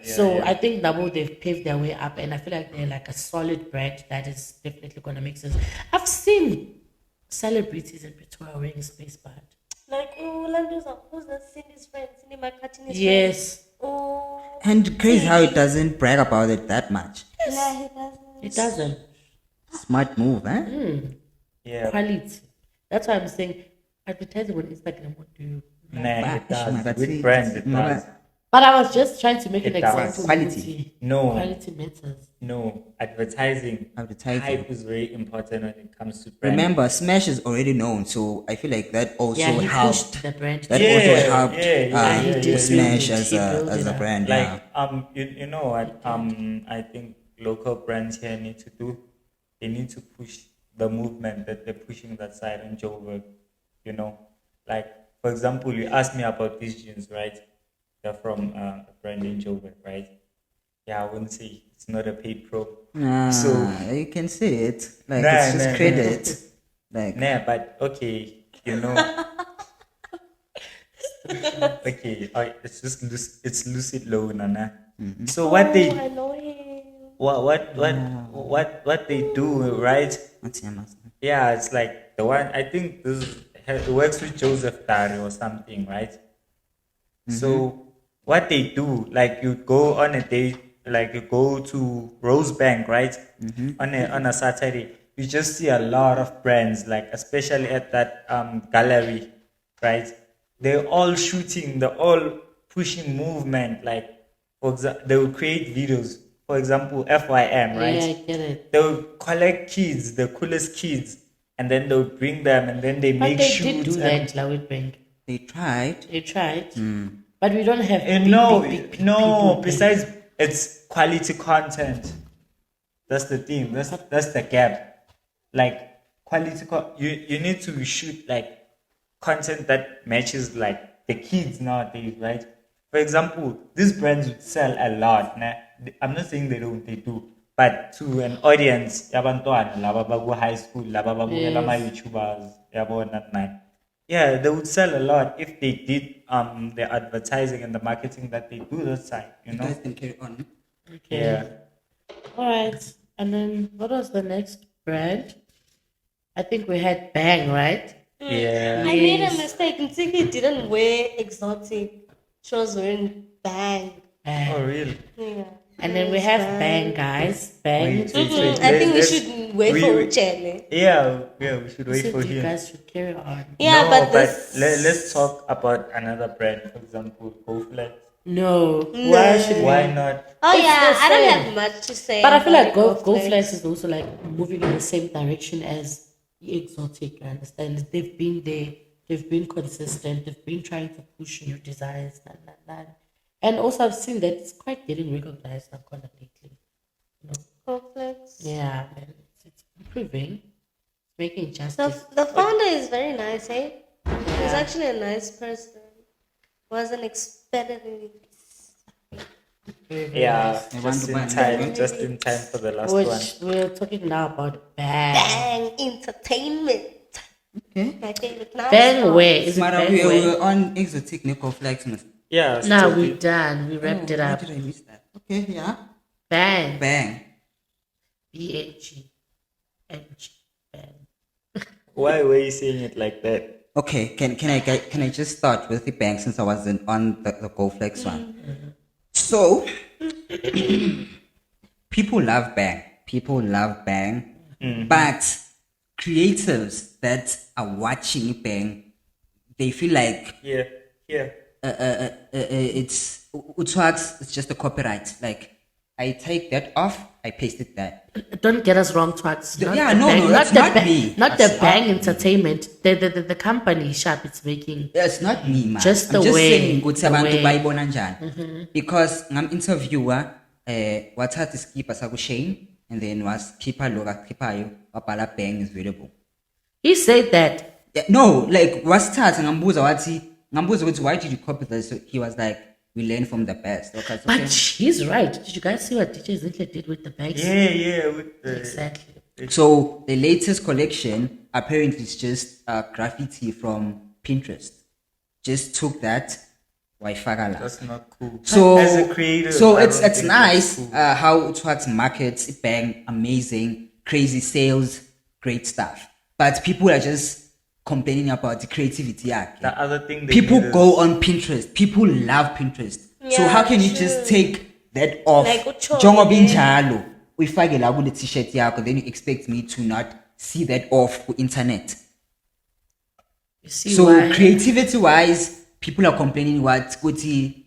Yeah. So I think Double they've paved their way up, and I feel like they're like a solid brand that is definitely gonna make sense. I've seen celebrities in Pretoria wearing space band. Like, oh, Lando's who's that Cindy's friend? Cindy McCartney's Yes, friend. Oh, And crazy how it doesn't brag about it that much. yeah, he doesn't. it doesn't. Smart move, eh? Yeah. Quality. That's why I'm saying advertising on Instagram. What do you? Nah, it does. That's With it. brand, it does. But I was just trying to make an It does. example. Quality. No. Quality matters. No, advertising. Advertising. Hype is very important when it comes to brand. Remember, Smash is already known, so I feel like that also Yeah, he helped. pushed the brand. That Yeah, also helped yeah, he did Smash build it. as He a built it up. brand. Like Yeah. you know what I think local brands here need to do, they need to push the movement that they're pushing that side in Joburg, you know. Like for example, you asked me about these jeans, right? They're from a brand in Joburg, right? Yeah, I wouldn't say it's not a paid pro. Nah, So you can say it. Like Nah, it's just nah, credit. Like nah, but okay, you know. Okay, it's lucid loan, nah. So what they I know him. what they do, right? what's your master? Yeah, it's like the one I think it works with Joseph Dari or something, right? So what they do, like you go on a date, like you go to Rosebank, right? On a Saturday, you just see a lot of brands, like especially at that gallery, right? They're all shooting, they're all pushing movement. Like for example, they will create videos. For example, FYM, right? Yeah, I get it. They will collect kids, the coolest kids, and then they'll bring them, and then they But make they shoots. did do and- that, Lawit Bank. They tried. They tried. But we don't have And big, no, big people no. doing- Besides, it's quality content. That's the thing. That's the gap. Like quality. You need to shoot like content that matches like the kids nowadays, right? For example, these brands would sell a lot. Nah? I'm not saying they don't. They do. But to an audience, yabantwana, laba bagu high school, laba babukela ma YouTubers, yabona na. Yeah, they would sell a lot if they did the advertising and the marketing that they do that side, you You know? guys can carry on. Okay. Yeah. All right. And then what was the next brand? I think we had Bang, right? Yeah. I made a Yes. mistake. Nsiki didn't wear exotic. She was wearing Bang. Bang. Oh, really? Yeah. And then we have Bang, guys. Bang. Wait, wait. I think we Let's- should wait for Uchele. Yeah, we should wait So for you him. guys should carry on. Yeah, No, but this. let's talk about another brand, for example, GoFlex. No. Why should we? Why not? Oh It's yeah, the I don't same. have much to say. But I feel like about GoFlex is also like moving in the same direction as the Exotic. I understand they've been there, they've been consistent, they've been trying to push new designs, and also I've seen that it's quite getting recognized now, kind of lately. You know, Complex. yeah, man, it's improving, it's making The, justice. the founder is very nice, eh? He's actually a nice person. Wasn't expecting it. Very, very Yeah, nice. just in time for the last one. Which we're talking now about Bang. Bang Entertainment. Okay. My favorite now. Bang where? Is it Smart, Bang we where? were on Exotic Nico Flex. Yeah. Now still we're be- done. We wrapped it Why up. did I miss that? Okay, yeah. Bang. Bang. BAG. MG. Why were you saying it like that? Okay, can I just start with the bang since I wasn't on the GoFlex one? So people love bang. People love bang. But creatives that are watching bang, they feel like Yeah. it's just a copyright. Like I take that off, I pasted that. Don't get us wrong, Twax. That's not me. Not That's the Bang not me. Entertainment. The company Sharp it's making. It's not me, man. Just I'm the just way- saying ukuthi the abantu way. bayibona njani. Because ngam interviewer wathatha iskipper sakuShane and then was keeper lo kakhiphayo wabhala bang is available. He said that. Yeah, no, like wasithatha ngambuza ukuthi why did you copy this? So he was like, we learn from the best. Okay, But he's right. Did you guys see what DJ Zinhle did with the bags? Yeah, with the Exactly. so the latest collection apparently is just graffiti from Pinterest. Just took that, waifaka la. that's not cool. So as a creator, so I it's don't it's think nice that's cool. how Twax markets bang, amazing, crazy sales, great stuff. But people are just complaining about the creativity. The other thing they People did is- go on Pinterest. People love Pinterest. So Yeah, how can you true. just take that off? Like utsho Njengoba ke. injalo, uyifake la kule t-shirt yakho, then you expect me to not see that off ku internet. You see So why? creativity wise, people are complaining what Kuti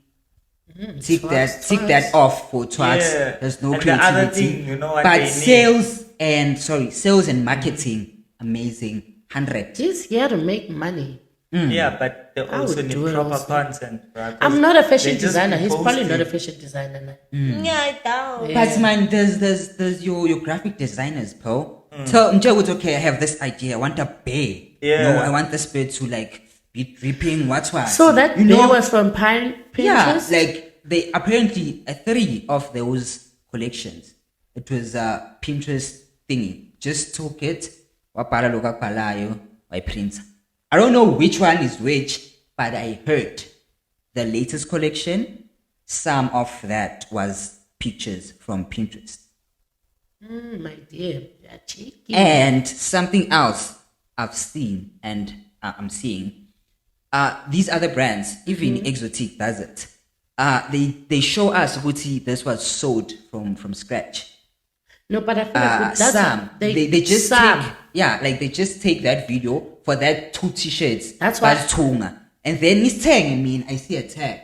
take Twax. that off for Twax. Yeah. There's no And the other creativity. thing, you know what but they need? sales and marketing, amazing. 100. He's here to make money. Yeah, but they I also would need do it proper also. content, right? I'm not a fashion They just designer. He's post probably not a it. fashion designer. Yeah, I doubt. But man, there's your graphic designers, Paul. Tell Mja, okay, I have this idea. I want a bear. Yeah. No, I want this bear to like be dripping what. So that you bear know, was from Pinterest? yeah, like they apparently 3 of those collections. It was a Pinterest thingy. Just took it, wapala loka palayo, by print. I don't know which one is which, but I heard the latest collection. Some of that was pictures from Pinterest. My dear, you're cheeky. And something else I've seen and I'm seeing, these other brands, even Exotic does it. They show us Gucci, this was sold from scratch. No, but I feel like that's Some they just some. they just take that video for that 2 t-shirts. That's why- Tunga. And then it's tagging I see a tag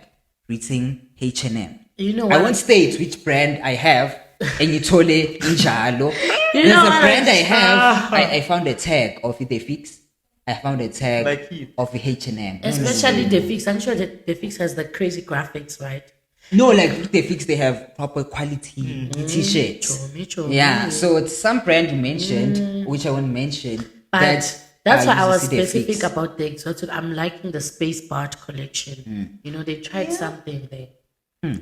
written H&M. You know I what? won't state which brand I have. And you told it njalo. You There's know a what? brand I have. I found a tag of the fix. I found a tag Like it. of the H&M. Especially the Fix. I'm sure that the Fix has the crazy graphics, right? No, like the fix, they have proper quality t-shirts. Chomi. Yeah, so it's some brand you mentioned, which I won't mention. But that, that's why I uses was the specific Fix. about the exotic. I'm liking the Space Bart collection. You know, they tried something there.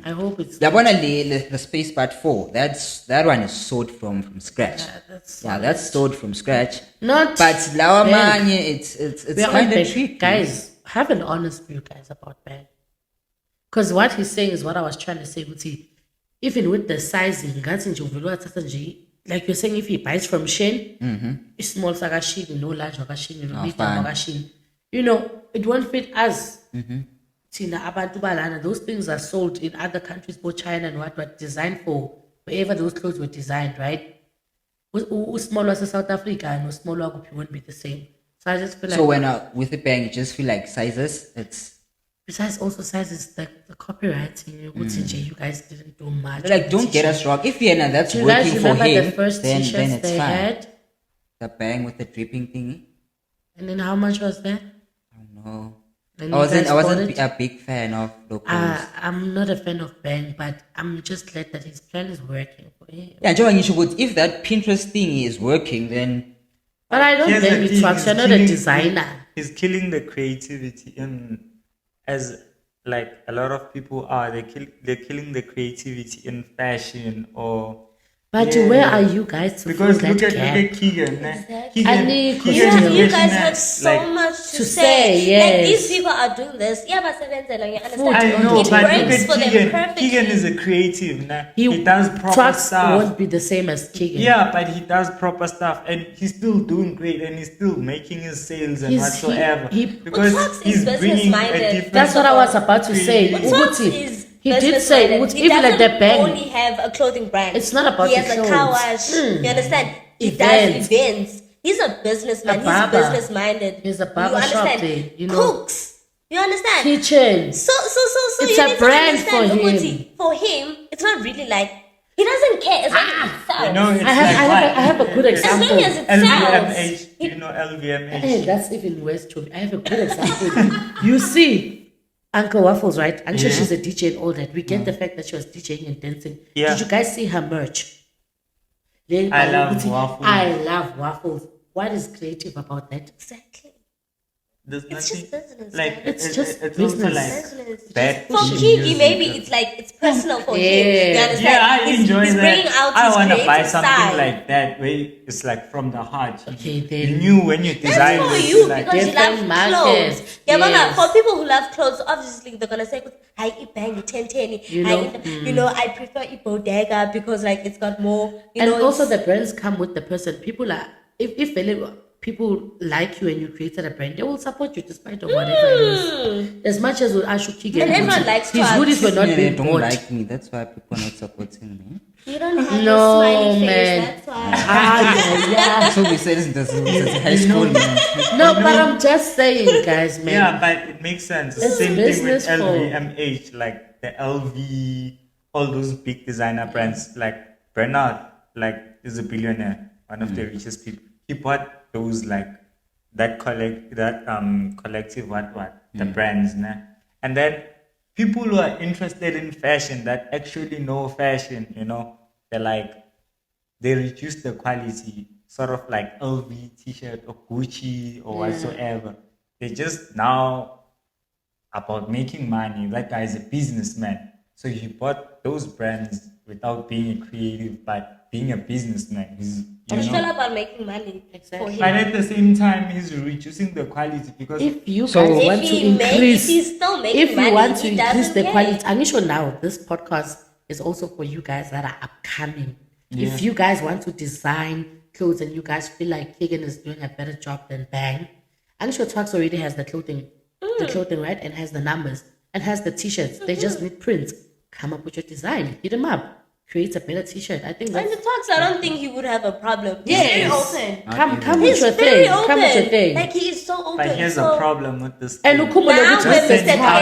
I hope it's The one the Space Part 4, that one is sold from scratch. That's sold from scratch. not. But Lawa Bang. Manye, it's We are kind on of Bang. tricky. Guys, have an honest view, guys, about Bang. Because what he's saying is what I was trying to say. Ukuthi, even with the sizing, like you're saying, if he buys from Shein, it's small Sakashin, no large Wakashin, no medium fine. Wakashin, you know, it won't fit us. Tina, abantu balana, those things are sold in other countries, both China and what designed for wherever those clothes were designed, right? Small was South Africa and small won't be the same. So I just feel like So when with the Bang, you just feel like sizes, it's besides also sizes the copywriting, you guys didn't do much. like, don't get us wrong. If Vienna, that's Do you guys working for remember him, the first then t-shirts it's they fine. had? The Bang with the dripping thingy. And then how much was that? I don't know. And I you wasn't guys bought a it? big fan of locals. I'm not a fan of Bang, but I'm just glad that his plan is working for him. Yeah, Joe, if that Pinterest thing is working, then But I don't Here's the blame you, thing, Twax. he's You're not a killing- designer. He's killing the creativity in, as like a lot of people are. They're killing the creativity in fashion or But where are you guys to Because fill look that at gap? Keegan. Exactly. You You guys have so much to say. yes. Like these people are doing this. Yeah, but you understand? I know, It but look works at for them Keegan. perfectly. Keegan is a creative. He does proper Trucks stuff. won't be the same as Keegan. Yeah, but he does proper stuff, and he's still doing great, and he's still making his sales and whatsoever. Because Trucks he's is bringing a business-minded. different. That's what I was about to say. Trucks is He did say, business-minded. even like the doesn't band. only have a clothing brand. It's not about he the has clothes. a car wash. You understand? He Events. does events. He's a businessman. A He's barber. business-minded. He's a You barber shop understand? thing, you know. Cooks. You understand? Kitchens. So It's you a need brand to understand, for him. Ukuthi, for him, it's not really like he doesn't care as long as it sells. You know, it's I have a good As example. long as it sells. LVMH. You know LVMH. Hey, that's even worse to me. I have a good example. You see, Uncle Waffles, right? I'm sure she's a DJ and all that. We get the fact that she was DJing and dancing. Yeah. Did you guys see her merch? I love waffles. I love waffles. What is creative about that? Exactly. There's It's just business. like man. It's just it's also business. like Business. bad For pushing Kiki, music. maybe it's like it's personal for him. Yeah. You understand? Yeah, I enjoy he's that. bringing out I his want to buy creative something side. like that where it's like from the heart. Okay, You then. knew when you designed That's for it, you like, because you love different markets. clothes. Yeah, but Yes. for people who love clothes, obviously they're gonna say, "I eat bang 10 You know, I prefer eat bodega because like it's got more." You And know, also it's- the brands come with the person. People are if people like you and you created a brand, they will support you despite of whatever it is. As much as Ashu Keegan, And everyone likes his to hoodies were not Yeah, they being don't bought. like me. That's why people are not supporting me. you don't have No, a smiley face. man. That's why. Yeah. So we said this is high school, man. No, but I'm just saying, guys, man. yeah, but it makes sense. It's Same thing with business for- LVMH, like the LV, all those big designer brands. Like Bernard, like is a billionaire, one of the richest people. He bought those like that collective the brands, nah? And then people who are interested in fashion that actually know fashion, you know, they reduce the quality, sort of like LV t-shirt or Gucci or whatsoever. They just now about making money. That guy is a businessman, so he bought those brands without being a creative, but being a businessman. It's all about making money. Exactly. For But him. at the same time, he's reducing the quality because If you So- guys If want to if he's still making if money, you want to he increase doesn't the care. quality, I'm sure now this podcast is also for you guys that are upcoming. If you guys want to design clothes and you guys feel like Keegan is doing a better job than Bang, I'm sure Twax already has the clothing, right, and has the numbers and has the t-shirts. They just need prints. Come up with your design, hit him up, create a better t-shirt. I think And that's the talks, I don't think he would have a problem. He's Yes. very open. come with He's your very thing. open. Come with your thing. Like he is so open. but here's so a problem with this. And thing. Ukumo now Lokuthi we're said Mr. how-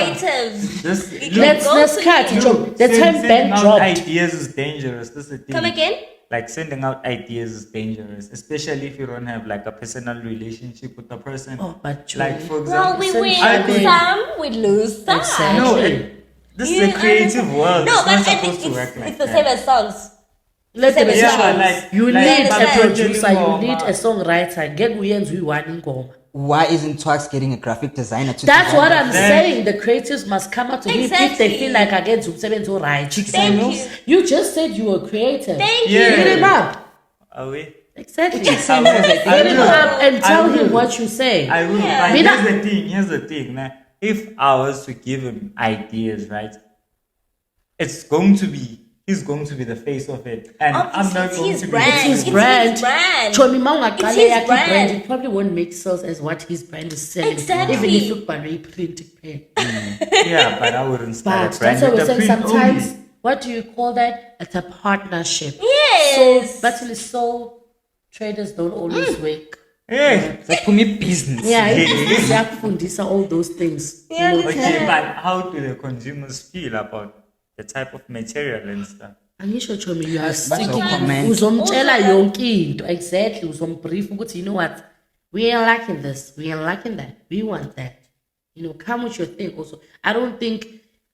Just Creatives. look, Let's cut it. The time sending Ben out dropped. ideas is dangerous. This is the thing. Come again? Like sending out ideas is dangerous, especially if you don't have like a personal relationship with the person. Oh, but like Julie. for Well, example, we Send win I some, we lose some. Exactly. no, this is a creative world. No, it's but not I supposed think to work it's like the that. same as songs. Let them Yeah, songs. like- You like need a Baba producer, you Ngoma. need a songwriter. Get uyenza uyi-one ingoma. Why isn't Twax getting a graphic designer to That's design what that? I'm saying. The creatives must come out to him if they Exactly. feel like against umsebenzi right. Thank you. You just said you were creative. Thank Yeah. Hit you. him up. Are we? Exactly. I Hit him will. up and tell I him will. what you say. I will. Yeah. But Mina- here's the thing, man. If I was to give him ideas, right, he's going to be the face of it. And I'm Obviously, not it's going his to be brand. the It's his It's brand. his brand. Chomi ma It's ungaqale his yakhe brand. brand, it probably won't make sales as what his brand is selling. Exactly. Even if you buy print pen. Yeah, but I wouldn't start But a brand that's what with we're a saying. print Sometimes, only. what do you call that? It's a partnership. Yes. So, but traders don't always work. Hey. It's like for me business. Yeah, it's all those things. You know, Okay, but how do the consumers feel about the type of material and stuff? angisho Chomi, you are That's sticking. a comment. Uzomtshela Also, yonke into. Exactly. Uzombrief ukuthi, you know what? We ain't liking this. We ain't liking that. We want that. You know, come with your thing also. I don't think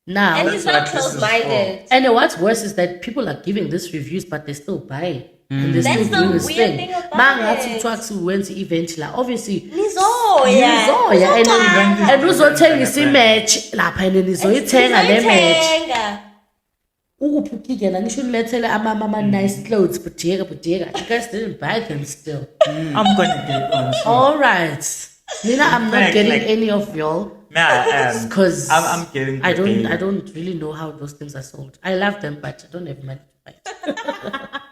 now. And he's not That's what this is close-minded. And what's worse is that people are giving these reviews, but they still buy. And they're That's still the doing this weird thing. thing about Mangathi it. Twax wenza i-event la. Obviously, Nizoya. nizoya Nizoya. and uzothengisa imatch lapha and nizoyithenga le match. Nizoyithenga. Ukuphukiga ngisho nilethele ama nice clothes bujeka. You guys didn't buy them still. I'm gonna get on soon. All right. Nina, I'm not Like- getting like- any of y'all. Because I'm getting I prepared. don't really know how those ththings are sold. I love them, but I don't have money to buy it.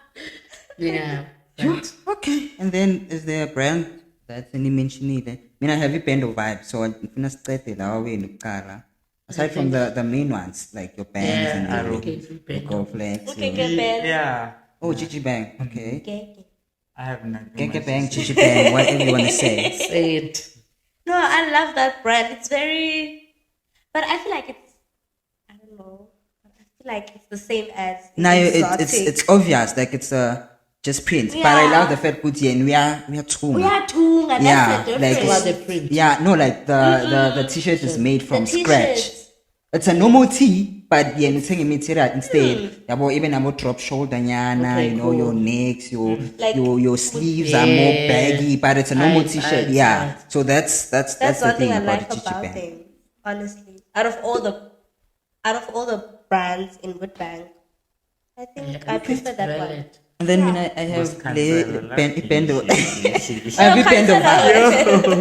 Yeah. But Okay. And then is there a brand that's any mention it? I mean, I have a band of vibes, so I'm gonna start it our way in the aside from the main ones, like your bands and yeah, the okay, we pay Go no. Flex. Okay, your- good band. Yeah, Oh, Gigi Bang. Okay. Okay. I have nothing. Gege much Bang, to say. Gigi Bang, whatever you want to say. Say it. No, I love that brand. It's very, but I feel like it's, I don't know. I feel like it's the same as Now exotic. it's obvious, like it's just print. But I Yeah. love the fact that we are tunga. We are tunga. That's Yeah, the like difference. What the print. Yeah, no, like the t-shirt is made from The scratch. t-shirts. It's a normal tee, but yeah, it's a material instead. Yabo, even about drop shoulder nyana, Okay, you know, cool. your necks, Like- your sleeves are more Yeah. baggy, but it's a normal Right, t-shirt. right, Yeah. right. So that's That's the one thing thing I about like the Gigi about Bang. them. Honestly, out of all the brands in Woodbank, I think I prefer that one. Valid. And then when I have Most can't le- tell, pen- like, pen- she- I have a pen of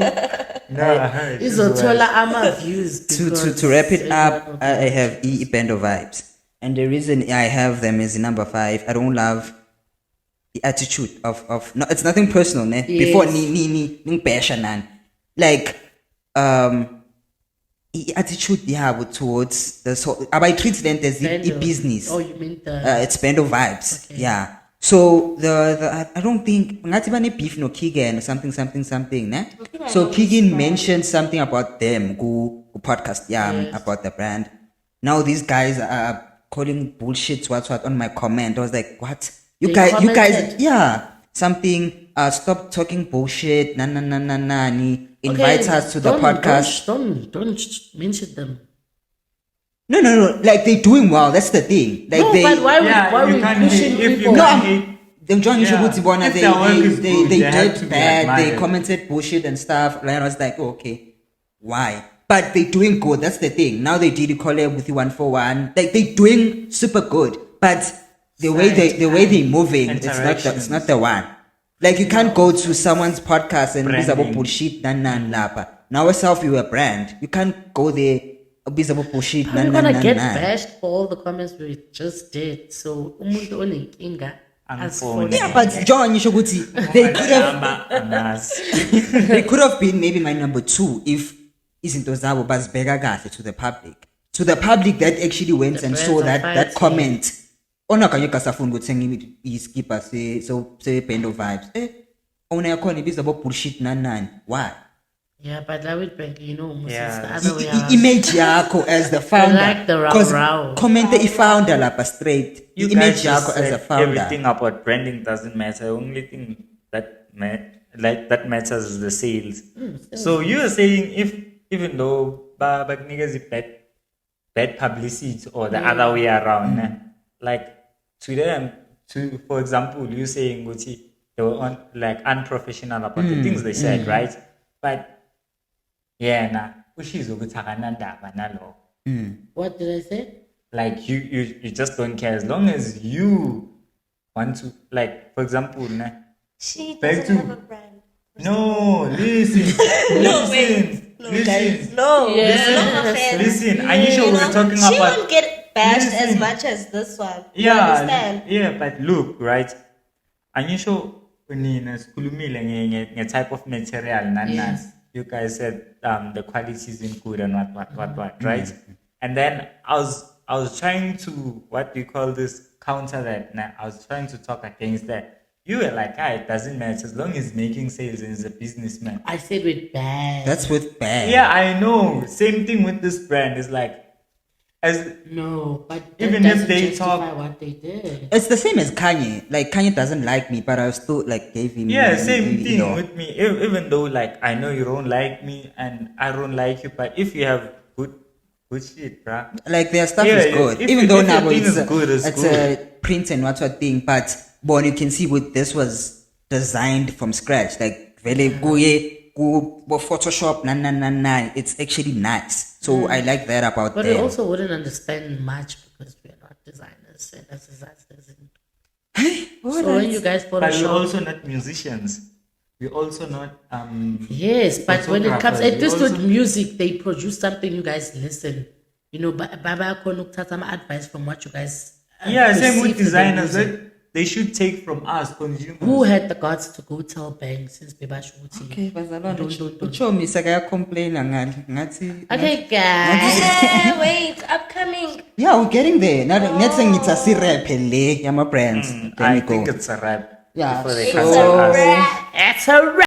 No, I heard. Izothola ama views to wrap it up, everyone I have bando vibes, and the reason I have them is number 5. I don't love the attitude of no, it's nothing personal, ne? Yes. Before ni passion and like the attitude they have towards the so I treat them as a Bando. business. Oh, you mean the It's bando vibes. Okay. Yeah. So the I don't think ngathi bane beef no Keegan or something, ne? I So know Keegan this mentioned something about them go podcast, Yes. about the brand. Now these guys are calling bullshit what on my comment. I was like, what? You They guys, commented? yeah, something. Stop talking bullshit. Na. Invite Okay, us to the don't- podcast. Don't mention them. No. Like they're doing well. That's the thing. Like No, they. but why Yeah, we you can't pushing hate if people? you No, can't I'm- hate. Them John Yeah. Bona, If they their work is good, they they have did to be bad. They admired. commented bullshit and stuff. And I was like, oh, okay, why? But they doing good. That's the thing. Now they did a collab with you 141. Like they doing super good. But the way they moving, it's not the one. Like you can't go to someone's podcast and be about Branding. bullshit nan lapa. Now yourself you a brand. You can't go there be about bullshit We're nan gonna get nan. bashed for all the comments we just did. So umuntu onenkinga as for Unphone. Yeah, but John, you should go to they could have they could have been maybe my number 2 if izinto zabo bazibheka kahle to the public. To the public that actually went The and brands saw are that fighting. comment. Ona kanye kasafuni ukuthenga iskipper se band of vibes. Ona yakhona ibiza bo bullshit nani. Why? yeah, but that would bank, you know, almost Yeah. it's the other way around. Image yakho as the founder. like the Because row. comment the founder lapha straight. You Image guys just yakho as a said founder. everything about branding doesn't matter. The only thing that that matters is the sales. So you're saying if even though niggas bad publicity or the other way around, ne? Like to them, for example, you saying Gucci, they were like unprofessional about the things they said, right? But yeah, nah, What did I say? like you just don't care as long as you want to, like, for example, nah, She Back doesn't to- have a brand. no, listen, No, wait. No, guys. No. Yeah. No offense. listen, Anisha, we're talking She about, won't get bashed as Listen. much as this one. You understand? yeah, but look, right, Anisha, nina sikhulumile type of material nanas. You guys said the quality isn't good and what, right? And then I was trying to, what do you call this, counter that. Nah, I was trying to talk against that. You were like, it doesn't matter as long as he's making sales and he's a businessman. I said with bad. That's with bad. Yeah, I know. Same thing with this brand. It's like, as No, but Even that if doesn't they justify talk- what they did. It's the same as Kanye. Like Kanye doesn't like me, but I still like gave him. yeah, same you thing know. with me. Even though like I know you don't like me and I don't like you, but if you have good shit, bruh. Like their stuff Yeah, is good. if- Even though if your now thing it's is good, it's it's good. a print and what thing, but you can see with this was designed from scratch. Like very go Photoshop na. It's actually nice. So I like that about But we them. also wouldn't understand much because we're not designers. send us so when you guys But we're Photoshop, also not musicians. We're also not yes, but when it comes, photographers. at least We with also- music, they produce something you guys listen. You know, Baba Konuk some advice from what you guys. Yeah, same perceive with to the designers. music. They should take from us consumers. Who had the guts to go tell Bang since Beba Shuti? Okay, bazalwane, Don't. utsho misa kayacomplaina ngani ngathi Okay, guys. Wait, upcoming. yeah, we're getting there. Ngathi ngitsa si-rap le yama brands. There I we go. think it's a wrap. Yeah, Before they so- cancel us. It's a wrap.